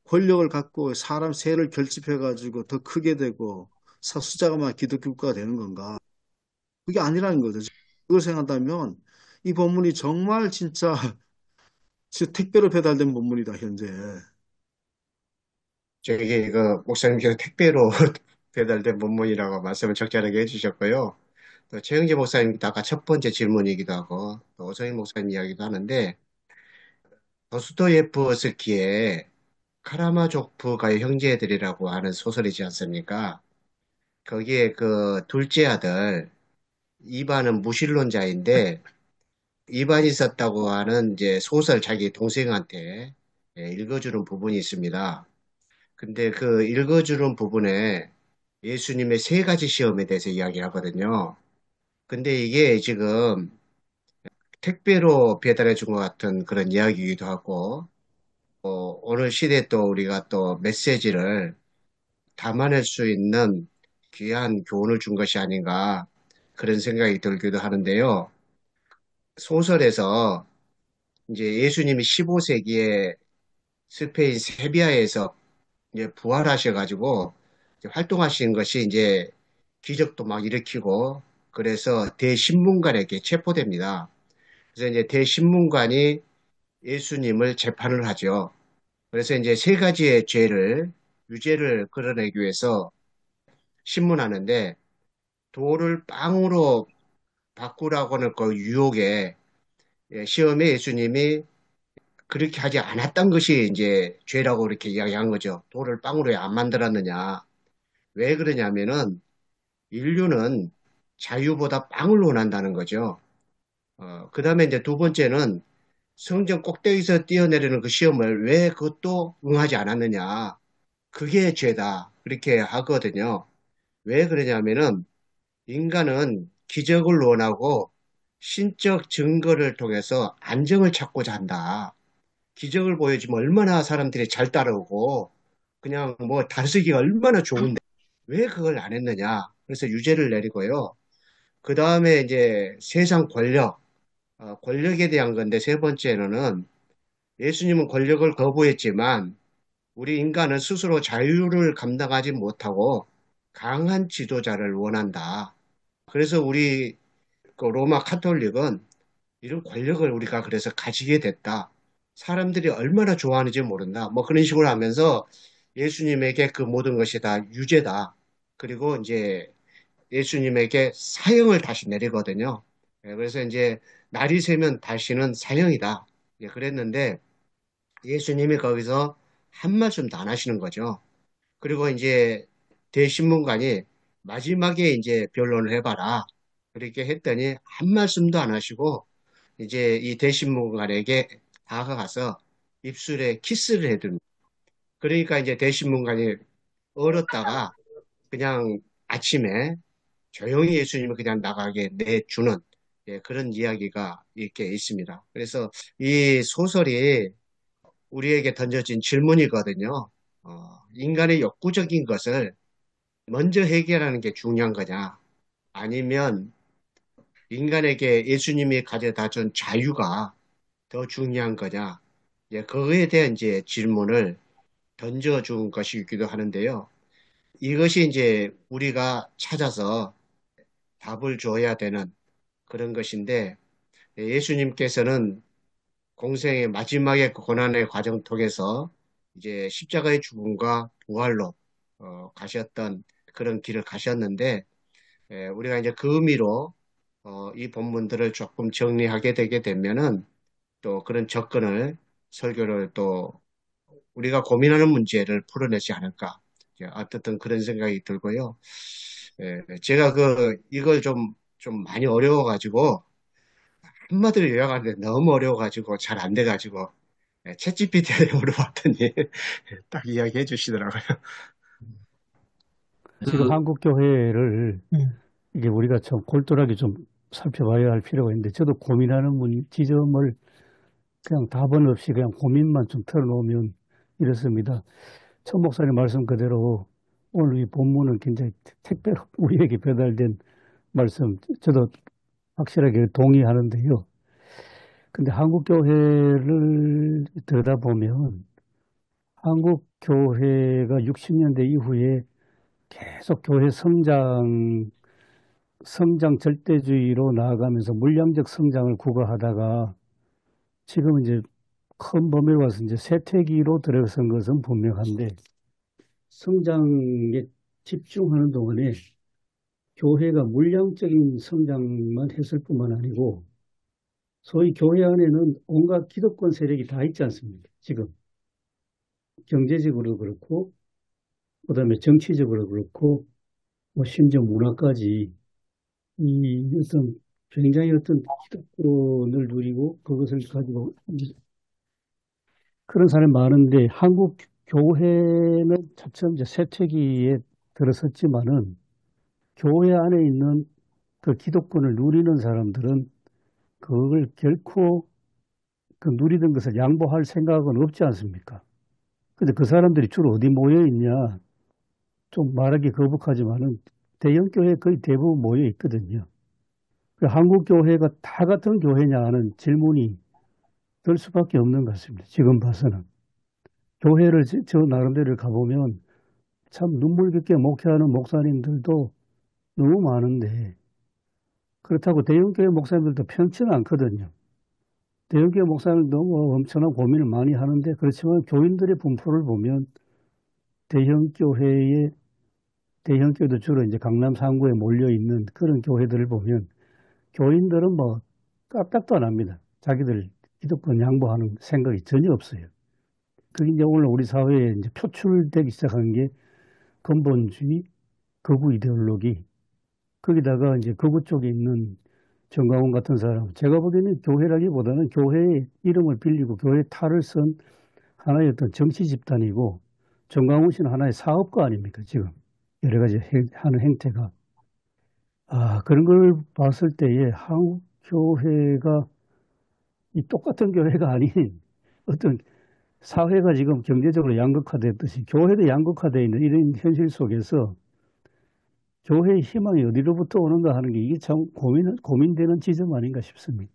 권력을 갖고 사람 세를 결집해가지고 더 크게 되고 숫자가 막 기독교 국가가 되는 건가? 그게 아니라는 거죠. 그걸 생각한다면 이 본문이 정말 진짜 택배로 배달된 본문이다, 현재. 저기 목사님께서 택배로 배달된 본문이라고 말씀을 적절하게 해주셨고요. 또 최영재 목사님도 아까 첫 번째 질문이기도 하고 또 오성희 목사님 이야기도 하는데 도스토예프스키의 카라마조프가의 형제들이라고 하는 소설이지 않습니까? 거기에 그 둘째 아들 이반은 무신론자인데 이반이 썼다고 하는 이제 소설 자기 동생한테 읽어주는 부분이 있습니다. 근데 그 읽어주는 부분에 예수님의 세 가지 시험에 대해서 이야기를 하거든요. 근데 이게 지금 택배로 배달해 준 것 같은 그런 이야기이기도 하고, 오늘 시대에 또 우리가 또 메시지를 담아낼 수 있는 귀한 교훈을 준 것이 아닌가 그런 생각이 들기도 하는데요. 소설에서 이제 예수님이 15세기에 스페인 세비야에서 이제 부활하셔가지고 이제 활동하신 것이 이제 기적도 막 일으키고 그래서 대신문관에게 체포됩니다. 그래서 이제 대신문관이 예수님을 재판을 하죠. 그래서 이제 세 가지의 유죄를 끌어내기 위해서 신문하는데 돌을 빵으로 바꾸라고 하는 그 유혹에 시험에 예수님이 그렇게 하지 않았던 것이 이제 죄라고 이렇게 이야기한 거죠. 돌을 빵으로 왜 안 만들었느냐. 왜 그러냐면은 인류는 자유보다 빵을 원한다는 거죠. 그 다음에 이제 두 번째는 성전 꼭대기에서 뛰어내리는 그 시험을 왜 그것도 응하지 않았느냐. 그게 죄다. 그렇게 하거든요. 왜 그러냐면은 인간은 기적을 원하고 신적 증거를 통해서 안정을 찾고자 한다. 기적을 보여주면 얼마나 사람들이 잘 따라오고 그냥 뭐 다스리기가 얼마나 좋은데 왜 그걸 안 했느냐. 그래서 유죄를 내리고요. 그 다음에 이제 세상 권력, 권력에 대한 건데 세 번째로는 예수님은 권력을 거부했지만 우리 인간은 스스로 자유를 감당하지 못하고 강한 지도자를 원한다. 그래서 우리 그 로마 카톨릭은 이런 권력을 우리가 그래서 가지게 됐다. 사람들이 얼마나 좋아하는지 모른다. 뭐 그런 식으로 하면서 예수님에게 그 모든 것이 다 유죄다. 그리고 이제 예수님에게 사형을 다시 내리거든요. 그래서 이제 날이 새면 다시는 사형이다. 그랬는데 예수님이 거기서 한 말씀도 안 하시는 거죠. 그리고 이제 대신문관이 마지막에 이제 변론을 해봐라. 그렇게 했더니 한 말씀도 안 하시고 이제 이 대신문관에게 다가가서 입술에 키스를 해줍니다. 그러니까 이제 대신문관이 얼었다가 그냥 아침에 조용히 예수님을 그냥 나가게 내주는 그런 이야기가 이렇게 있습니다. 그래서 이 소설이 우리에게 던져진 질문이거든요. 인간의 욕구적인 것을 먼저 해결하는 게 중요한 거냐? 아니면 인간에게 예수님이 가져다 준 자유가 더 중요한 거냐? 그거에 대한 이제 질문을 던져준 것이기도 하는데요. 이것이 이제 우리가 찾아서 답을 줘야 되는 그런 것인데, 예수님께서는 공생의 마지막의 그 고난의 과정 통해서 이제 십자가의 죽음과 부활로 가셨던 그런 길을 가셨는데, 우리가 이제 그 의미로 이 본문들을 조금 정리하게 되게 되면은 또 그런 접근을 설교를 또 우리가 고민하는 문제를 풀어내지 않을까. 어떻든 그런 생각이 들고요. 제가 이걸 좀 많이 어려워가지고 한마디로 요약하는데 너무 어려워가지고 잘 안 돼가지고 챗GPT에 물어봤더니 딱 이야기해 주시더라고요. 지금 그, 한국 교회를 네. 이게 우리가 좀 골똘하게 좀 살펴봐야 할 필요가 있는데 저도 고민하는 지점을 그냥 답은 없이 그냥 고민만 좀 털어놓으면 이렇습니다. 천 목사님 말씀 그대로 오늘 이 본문은 굉장히 택배로 우리에게 배달된 말씀 저도 확실하게 동의하는데요. 근데 한국 교회를 들여다보면 한국 교회가 60년대 이후에 계속 교회 성장 절대주의로 나아가면서 물량적 성장을 구가하다가 지금 이제 큰 범위로 와서 이제 쇠퇴기로 들어선 것은 분명한데 성장에 집중하는 동안에 교회가 물량적인 성장만 했을 뿐만 아니고 소위 교회 안에는 온갖 기득권 세력이 다 있지 않습니까? 지금 경제적으로 그렇고 그다음에 정치적으로 그렇고 뭐 심지어 문화까지 이 어떤 굉장히 어떤 기득권을 누리고 그것을 가지고 그런 사람이 많은데 한국 교회는 차츰 이제 쇠퇴기에 들어섰지만은 교회 안에 있는 그 기득권을 누리는 사람들은 그걸 결코 그 누리던 것을 양보할 생각은 없지 않습니까? 근데 그 사람들이 주로 어디 모여 있냐? 좀 말하기 거북하지만은 대형 교회 거의 대부분 모여 있거든요. 한국 교회가 다 같은 교회냐 하는 질문이 들 수밖에 없는 것 같습니다. 지금 봐서는. 교회를 저 나름대로 가보면 참 눈물 깊게 목회하는 목사님들도 너무 많은데 그렇다고 대형교회 목사님들도 편치는 않거든요. 대형교회 목사님 너무 엄청난 고민을 많이 하는데 그렇지만 교인들의 분포를 보면 대형교회의 대형교회도 주로 이제 강남 상구에 몰려 있는 그런 교회들을 보면 교인들은 뭐 까딱도 안 합니다. 자기들 기득권 양보하는 생각이 전혀 없어요. 그게 이제 오늘 우리 사회에 이제 표출되기 시작한 게 근본주의, 극우 이데올로기, 거기다가 이제 극우 쪽에 있는 정광훈 같은 사람, 제가 보기에는 교회라기보다는 교회의 이름을 빌리고 교회 탈을 쓴 하나의 어떤 정치 집단이고, 정광훈 씨는 하나의 사업가 아닙니까, 지금. 여러 가지 하는 행태가. 그런 걸 봤을 때에 한국 교회가 이 똑같은 교회가 아닌 어떤 사회가 지금 경제적으로 양극화됐듯이 교회도 양극화되어 있는 이런 현실 속에서 교회의 희망이 어디로부터 오는가 하는 게 이게 참 고민되는 지점 아닌가 싶습니다.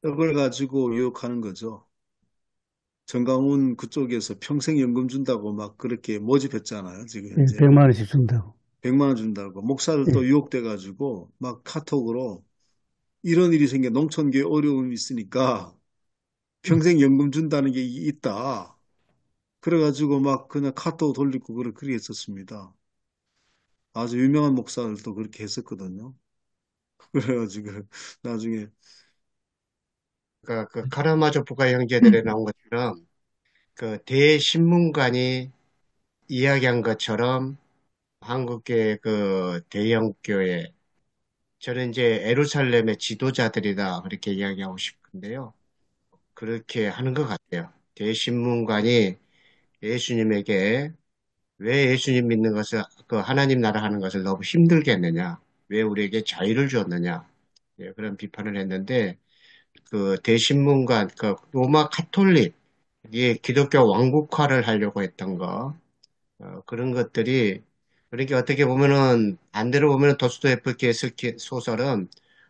그걸 가지고 유혹하는 거죠. 정강훈 그쪽에서 평생 연금 준다고 막 그렇게 모집했잖아요. 지금 예, 현재 100만 원씩 준다고. 100만 원 준다고 목사를 예, 또 유혹돼 가지고 막 카톡으로 이런 일이 생겨 농촌교회 어려움이 있으니까 평생 연금 준다는 게 있다. 그래가지고 막 그냥 카톡 돌리고 그렇게 했었습니다. 아주 유명한 목사들도 그렇게 했었거든요. 그래가지고 나중에 그 카라마조 부가 형제들에 나온 것처럼 그 대신문관이 이야기한 것처럼 한국의 그 대형교회, 저는 이제 에루살렘의 지도자들이다 그렇게 이야기하고 싶은데요. 그렇게 하는 것 같아요. 대신문관이 예수님에게 왜 예수님 믿는 것을, 그 하나님 나라 하는 것을 너무 힘들게 했느냐? 왜 우리에게 자유를 주었느냐? 예, 그런 비판을 했는데, 그 대신문관, 그 로마 카톨릭, 이 기독교 왕국화를 하려고 했던 거, 그런 것들이, 그러니까 어떻게 보면은, 반대로 보면은 도스토옙스키의 소설은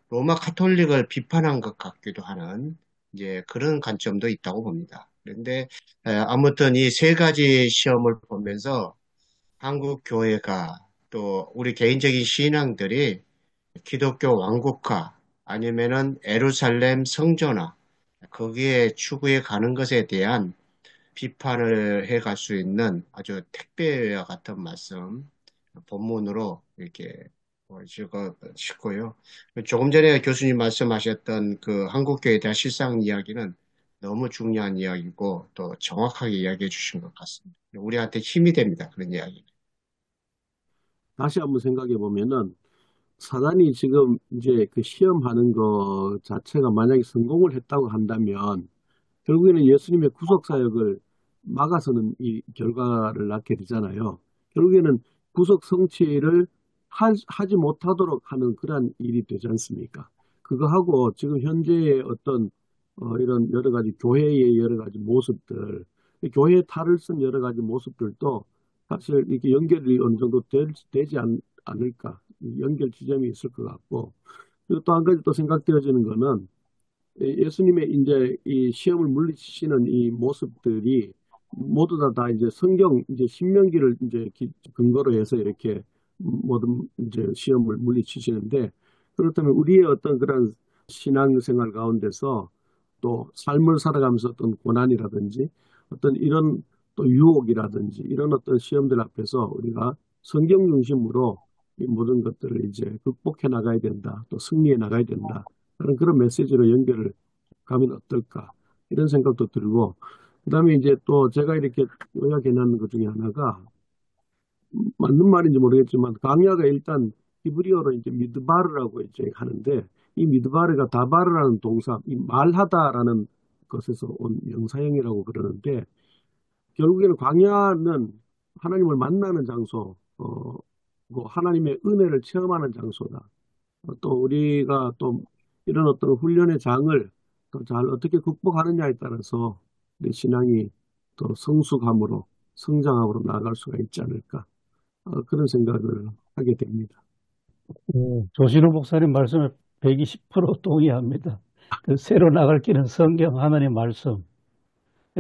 로마 카톨릭을 비판한 것 같기도 하는, 이제 그런 관점도 있다고 봅니다. 그런데, 아무튼 이 세 가지 시험을 보면서 한국 교회가 또 우리 개인적인 신앙들이 기독교 왕국화 아니면은 에루살렘 성전화 거기에 추구해 가는 것에 대한 비판을 해갈 수 있는 아주 택배와 같은 말씀 본문으로 이렇게 읽어 싶고요. 조금 전에 교수님 말씀하셨던 그 한국교회에 대한 실상 이야기는 너무 중요한 이야기고 또 정확하게 이야기해 주신 것 같습니다. 우리한테 힘이 됩니다. 그런 이야기. 다시 한번 생각해 보면은 사단이 지금 이제 그 시험하는 거 자체가 만약에 성공을 했다고 한다면 결국에는 예수님의 구속 사역을 막아서는 이 결과를 낳게 되잖아요. 결국에는 구속 성취를 하지 못하도록 하는 그러한 일이 되지 않습니까? 그거하고 지금 현재의 어떤 이런 여러 가지 교회의 여러 가지 모습들, 교회의 탈을 쓴 여러 가지 모습들도 사실 이렇게 연결이 어느 정도 되지 않을까, 연결 지점이 있을 것 같고, 그리고 또 한 가지 또 생각되어지는 거는 예수님의 이제 이 시험을 물리치시는 이 모습들이 모두 다 이제 성경 이제 신명기를 이제 근거로 해서 이렇게 모든 이제 시험을 물리치시는데, 그렇다면 우리의 어떤 그런 신앙생활 가운데서 또 삶을 살아가면서 어떤 고난이라든지 어떤 이런 또 유혹이라든지 이런 어떤 시험들 앞에서 우리가 성경 중심으로 이 모든 것들을 이제 극복해 나가야 된다, 또 승리해 나가야 된다, 그런 메시지로 연결을 가면 어떨까 이런 생각도 들고, 그다음에 이제 또 제가 이렇게 요약해 놓은 것 중에 하나가 맞는 말인지 모르겠지만 강야가 일단 히브리어로 이제 미드바르라고 이제 하는데, 이 미드바르가 다바르라는 동사, 이 말하다라는 것에서 온 명사형이라고 그러는데, 결국에는 광야는 하나님을 만나는 장소, 뭐 하나님의 은혜를 체험하는 장소다. 또 우리가 또 이런 어떤 훈련의 장을 또 잘 어떻게 극복하느냐에 따라서 우리 신앙이 또 성숙함으로 성장함으로 나아갈 수가 있지 않을까, 그런 생각을 하게 됩니다. 조신호 목사님 말씀에 120% 동의합니다. 그 새로 나갈 길은 성경 하나님 말씀.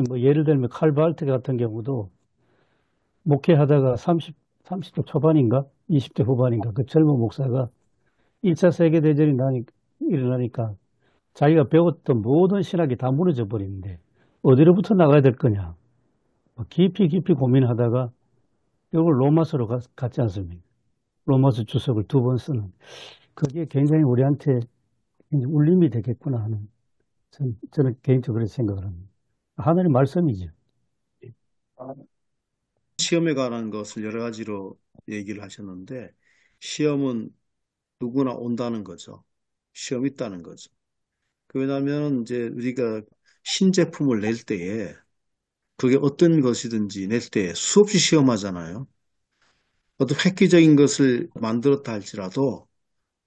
뭐 예를 들면 칼바르트 같은 경우도 목회하다가 30대 초반인가 20대 후반인가 그 젊은 목사가 1차 세계대전이 일어나니까 자기가 배웠던 모든 신학이 다 무너져 버리는데 어디로부터 나가야 될 거냐. 깊이 고민하다가 결국 로마서로 갔지 않습니까? 로마서 주석을 2번 쓰는. 그게 굉장히 우리한테 울림이 되겠구나 하는 저는 개인적으로 생각을 합니다. 하나님 말씀이죠. 시험에 관한 것을 여러 가지로 얘기를 하셨는데 시험은 누구나 온다는 거죠. 시험이 있다는 거죠. 왜냐하면 이제 우리가 신제품을 낼 때에 그게 어떤 것이든지 낼 때 수없이 시험하잖아요. 어떤 획기적인 것을 만들었다 할지라도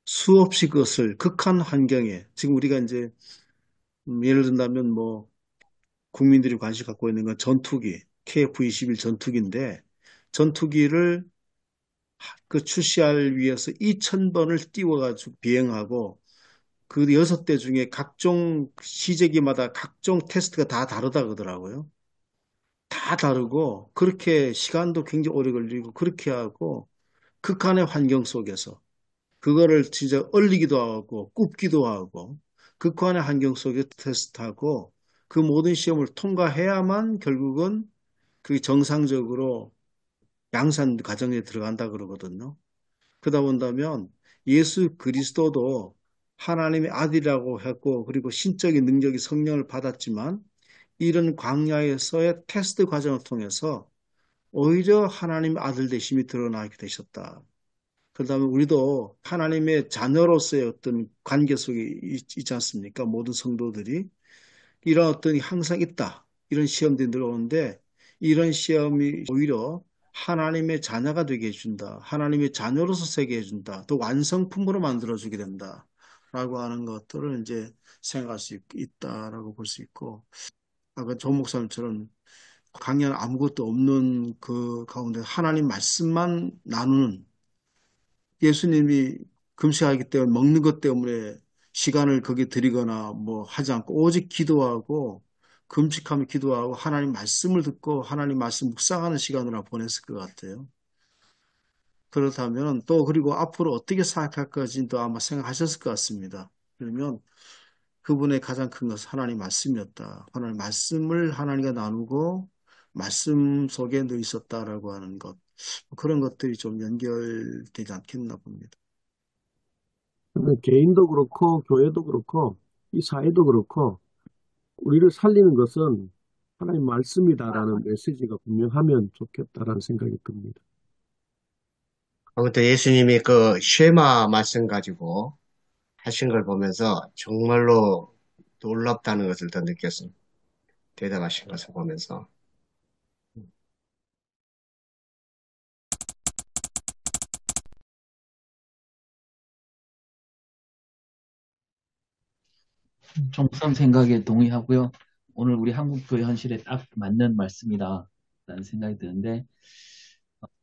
수없이 그것을 극한 환경에 지금 우리가 이제 예를 든다면 뭐 국민들이 관심 갖고 있는 건 전투기 KF-21 전투기인데 전투기를 그 출시할 위해서 2,000번을 띄워가지고 비행하고 그 6대 중에 각종 시제기마다 각종 테스트가 다 다르다 그러더라고요. 다 다르고 그렇게 시간도 굉장히 오래 걸리고 그렇게 하고 극한의 환경 속에서 그거를 진짜 얼리기도 하고 굽기도 하고 극한의 환경 속에 테스트하고 그 모든 시험을 통과해야만 결국은 그게 정상적으로 양산 과정에 들어간다 그러거든요. 그러다 본다면 예수 그리스도도 하나님의 아들이라고 했고 그리고 신적인 능력이 성령을 받았지만 이런 광야에서의 테스트 과정을 통해서 오히려 하나님의 아들 되심이 드러나게 되셨다. 그렇다면 우리도 하나님의 자녀로서의 어떤 관계 속에 있지 않습니까? 모든 성도들이 이런 어떤 항상 있다. 이런 시험들이 들어오는데 이런 시험이 오히려 하나님의 자녀가 되게 해준다. 하나님의 자녀로서 세게 해준다. 또 완성품으로 만들어주게 된다. 라고 하는 것들을 이제 생각할 수 있다라고 볼 수 있고 아까 조 목사님처럼 강연 아무것도 없는 그 가운데 하나님 말씀만 나누는 예수님이 금식하기 때문에 먹는 것 때문에 시간을 거기에 들이거나 뭐 하지 않고 오직 기도하고 금식하며 기도하고 하나님 말씀을 듣고 하나님 말씀 묵상하는 시간으로 보냈을 것 같아요. 그렇다면 또 그리고 앞으로 어떻게 생각할 것인지도 아마 생각하셨을 것 같습니다. 그러면 그분의 가장 큰 것은 하나님 말씀이었다. 하나님 말씀을 하나님과 나누고 말씀 속에 늘 있었다라고 하는 것. 그런 것들이 좀 연결되지 않겠나 봅니다. 개인도 그렇고 교회도 그렇고 이 사회도 그렇고 우리를 살리는 것은 하나님 말씀이다라는 메시지가 분명하면 좋겠다라는 생각이 듭니다. 아무튼 예수님이 그 쉐마 말씀 가지고 하신 걸 보면서 정말로 놀랍다는 것을 더 느꼈습니다. 대답하신 것을 보면서. 총성 생각에 동의하고요. 오늘 우리 한국교회 현실에 딱 맞는 말씀이다 라는 생각이 드는데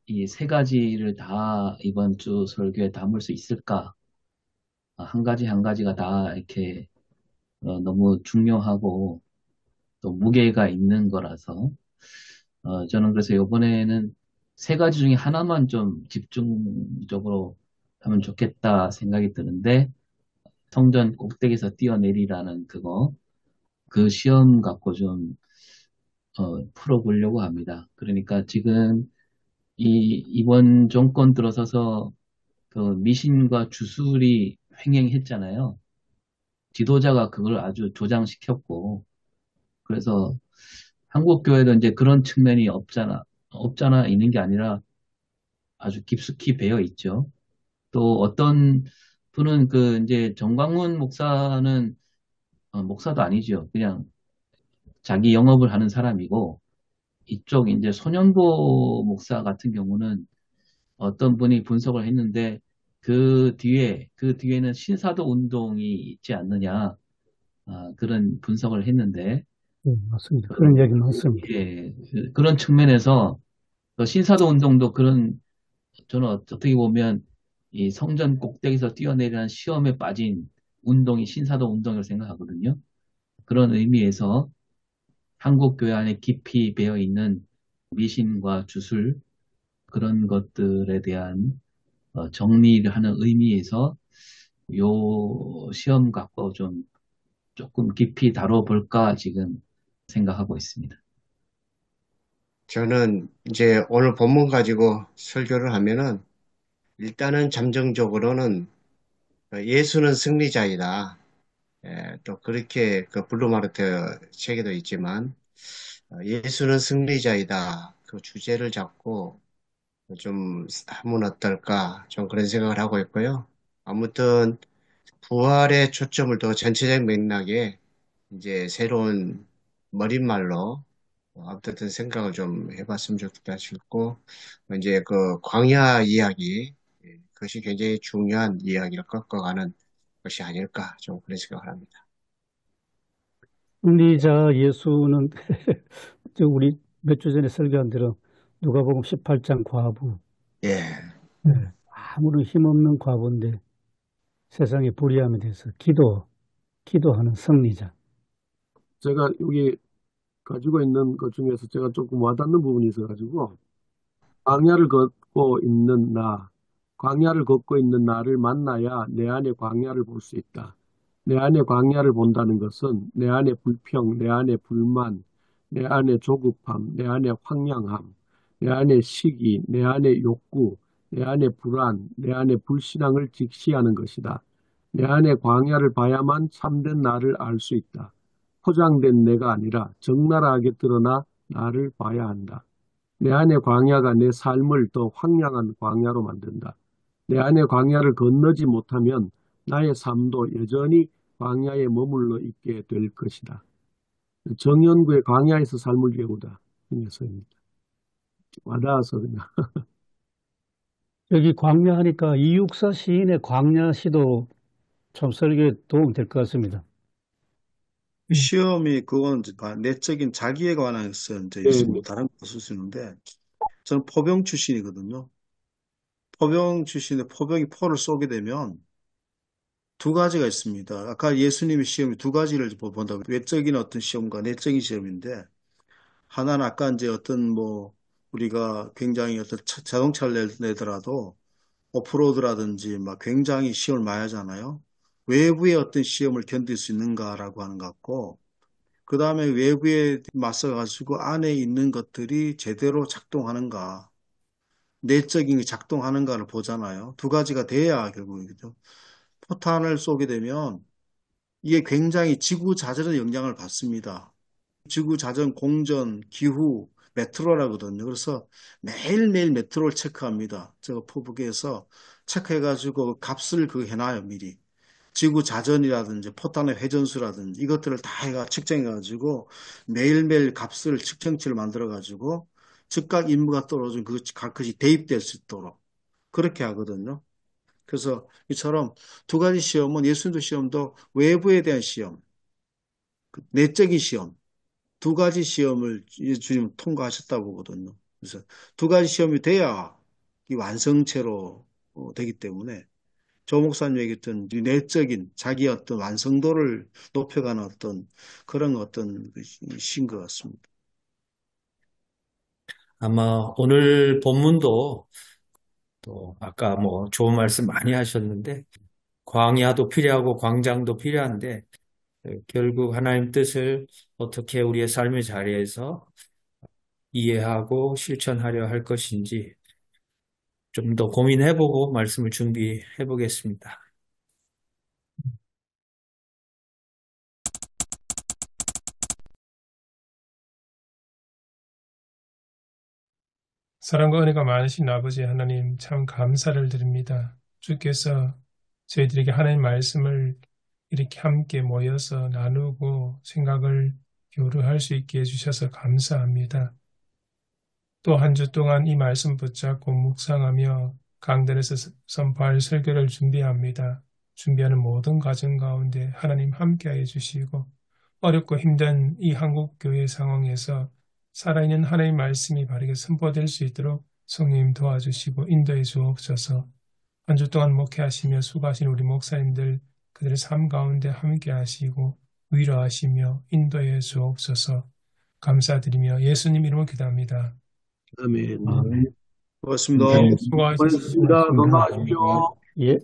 이 세 가지를 다 이번 주 설교에 담을 수 있을까? 한 가지 한 가지가 다 이렇게 너무 중요하고 또 무게가 있는 거라서 저는 그래서 이번에는 세 가지 중에 하나만 좀 집중적으로 하면 좋겠다 생각이 드는데 성전 꼭대기에서 뛰어내리라는 그 시험 갖고 좀 풀어보려고 합니다. 그러니까 지금 이번 정권 들어서서 그 미신과 주술이 횡행했잖아요. 지도자가 그걸 아주 조장시켰고 그래서 한국 교회도 이제 그런 측면이 없잖아 있는 게 아니라 아주 깊숙이 배어 있죠. 또 어떤 분은 그 이제 정광훈 목사는 목사도 아니죠. 그냥 자기 영업을 하는 사람이고 이쪽 이제 손연보 목사 같은 경우는 어떤 분이 분석을 했는데 그 뒤에는 신사도 운동이 있지 않느냐 그런 분석을 했는데 네, 맞습니다. 그런 이야기 많습니다. 예, 그런 측면에서 신사도 운동도 저는 어떻게 보면 이 성전 꼭대기에서 뛰어내리는 시험에 빠진 운동이 신사도 운동이라고 생각하거든요. 그런 의미에서 한국 교회 안에 깊이 배어 있는 미신과 주술 그런 것들에 대한 정리를 하는 의미에서 요 시험 갖고 좀 조금 깊이 다뤄볼까 지금 생각하고 있습니다. 저는 이제 오늘 본문 가지고 설교를 하면은 일단은 잠정적으로는 예수는 승리자이다. 또 그렇게 그 블루마르트 책에도 있지만 예수는 승리자이다. 그 주제를 잡고 좀 하면 어떨까? 좀 그런 생각을 하고 있고요. 아무튼 부활의 초점을 더 전체적 맥락에 이제 새로운 머릿말로 어떻든 생각을 좀 해봤으면 좋겠다 싶고, 이제 그 광야 이야기, 그것이 굉장히 중요한 이야기를 꺾어가는 것이 아닐까, 좀 그런 생각을 합니다. 승리자 예수는 우리 몇 주 전에 설교한 대로 누가복음 18장 과부, 예, 네. 아무런 힘없는 과부인데 세상의 불의함에 대해서 기도하는 승리자. 제가 여기 가지고 있는 것 중에서 제가 조금 와닿는 부분이 있어가지고, 광야를 걷고 있는 광야를 걷고 있는 나를 만나야 내 안에 광야를 볼 수 있다. 내 안에 광야를 본다는 것은 내 안에 불평, 내 안에 불만, 내 안에 조급함, 내 안에 황량함, 내 안에 시기, 내 안에 욕구, 내 안에 불안, 내 안에 불신앙을 직시하는 것이다. 내 안에 광야를 봐야만 참된 나를 알 수 있다. 포장된 내가 아니라 적나라하게 드러나 나를 봐야 한다. 내 안의 광야가 내 삶을 더 황량한 광야로 만든다. 내 안의 광야를 건너지 못하면 나의 삶도 여전히 광야에 머물러 있게 될 것이다. 정연구의 광야에서 삶을 배우다. 이 녀석입니다. 와닿아서 그냥. 여기 광야 하니까 이육사 시인의 광야시도 참 설교에 도움이 될 것 같습니다. 시험이 그건 이제 내적인 자기에 관해서 이제 네, 있으면 다른 거 쓸 수 있는데 저는 포병 출신이거든요. 포병 출신인데 포병이 포를 쏘게 되면 두 가지가 있습니다. 아까 예수님의 시험이 두 가지를 본다고 외적인 어떤 시험과 내적인 시험인데 하나는 아까 이제 어떤 뭐 우리가 굉장히 어떤 자동차를 내더라도 오프로드라든지 막 굉장히 시험을 많이 하잖아요. 외부의 어떤 시험을 견딜 수 있는가라고 하는 것 같고 그 다음에 외부에 맞서가지고 안에 있는 것들이 제대로 작동하는가 내적인 게 작동하는가를 보잖아요. 두 가지가 돼야 결국이죠. 포탄을 쏘게 되면 이게 굉장히 지구 자전에 영향을 받습니다. 지구 자전 공전, 기후, 메트로라거든요. 그래서 매일매일 메트로를 체크합니다. 제가 포북에서 체크해가지고 값을 그 해놔요, 미리. 지구 자전이라든지 포탄의 회전수라든지 이것들을 다 해가 측정해가지고 매일매일 값을 측정치를 만들어가지고 즉각 임무가 떨어진 그 값이 대입될 수 있도록 그렇게 하거든요. 그래서 이처럼 두 가지 시험은 예수님도 시험도 외부에 대한 시험, 내적인 시험 두 가지 시험을 주님 통과하셨다고 보거든요. 그래서 두 가지 시험이 돼야 이 완성체로 되기 때문에 조 목사님 얘기했던 이 내적인 자기 어떤 완성도를 높여가는 어떤 그런 어떤 시인 것 같습니다. 아마 오늘 본문도 또 아까 뭐 좋은 말씀 많이 하셨는데 광야도 필요하고 광장도 필요한데 결국 하나님 뜻을 어떻게 우리의 삶의 자리에서 이해하고 실천하려 할 것인지 좀 더 고민해보고 말씀을 준비해 보겠습니다. 사랑과 은혜가 많으신 아버지 하나님 참 감사를 드립니다. 주께서 저희들에게 하나님 말씀을 이렇게 함께 모여서 나누고 생각을 교류할 수 있게 해주셔서 감사합니다. 또 한 주 동안 이 말씀 붙잡고 묵상하며 강단에서 선포할 설교를 준비합니다. 준비하는 모든 과정 가운데 하나님 함께하여 주시고 어렵고 힘든 이 한국 교회 상황에서 살아있는 하나님 말씀이 바르게 선포될 수 있도록 성령님 도와주시고 인도해 주옵소서. 한 주 동안 목회하시며 수고하신 우리 목사님들 그들의 삶 가운데 함께하시고 위로하시며 인도해 주옵소서. 감사드리며 예수님 이름으로 기도합니다. 아멘. 아멘. 고맙습니다. 수고하셨습니다. 고맙습니다. 건강하십시오. 예.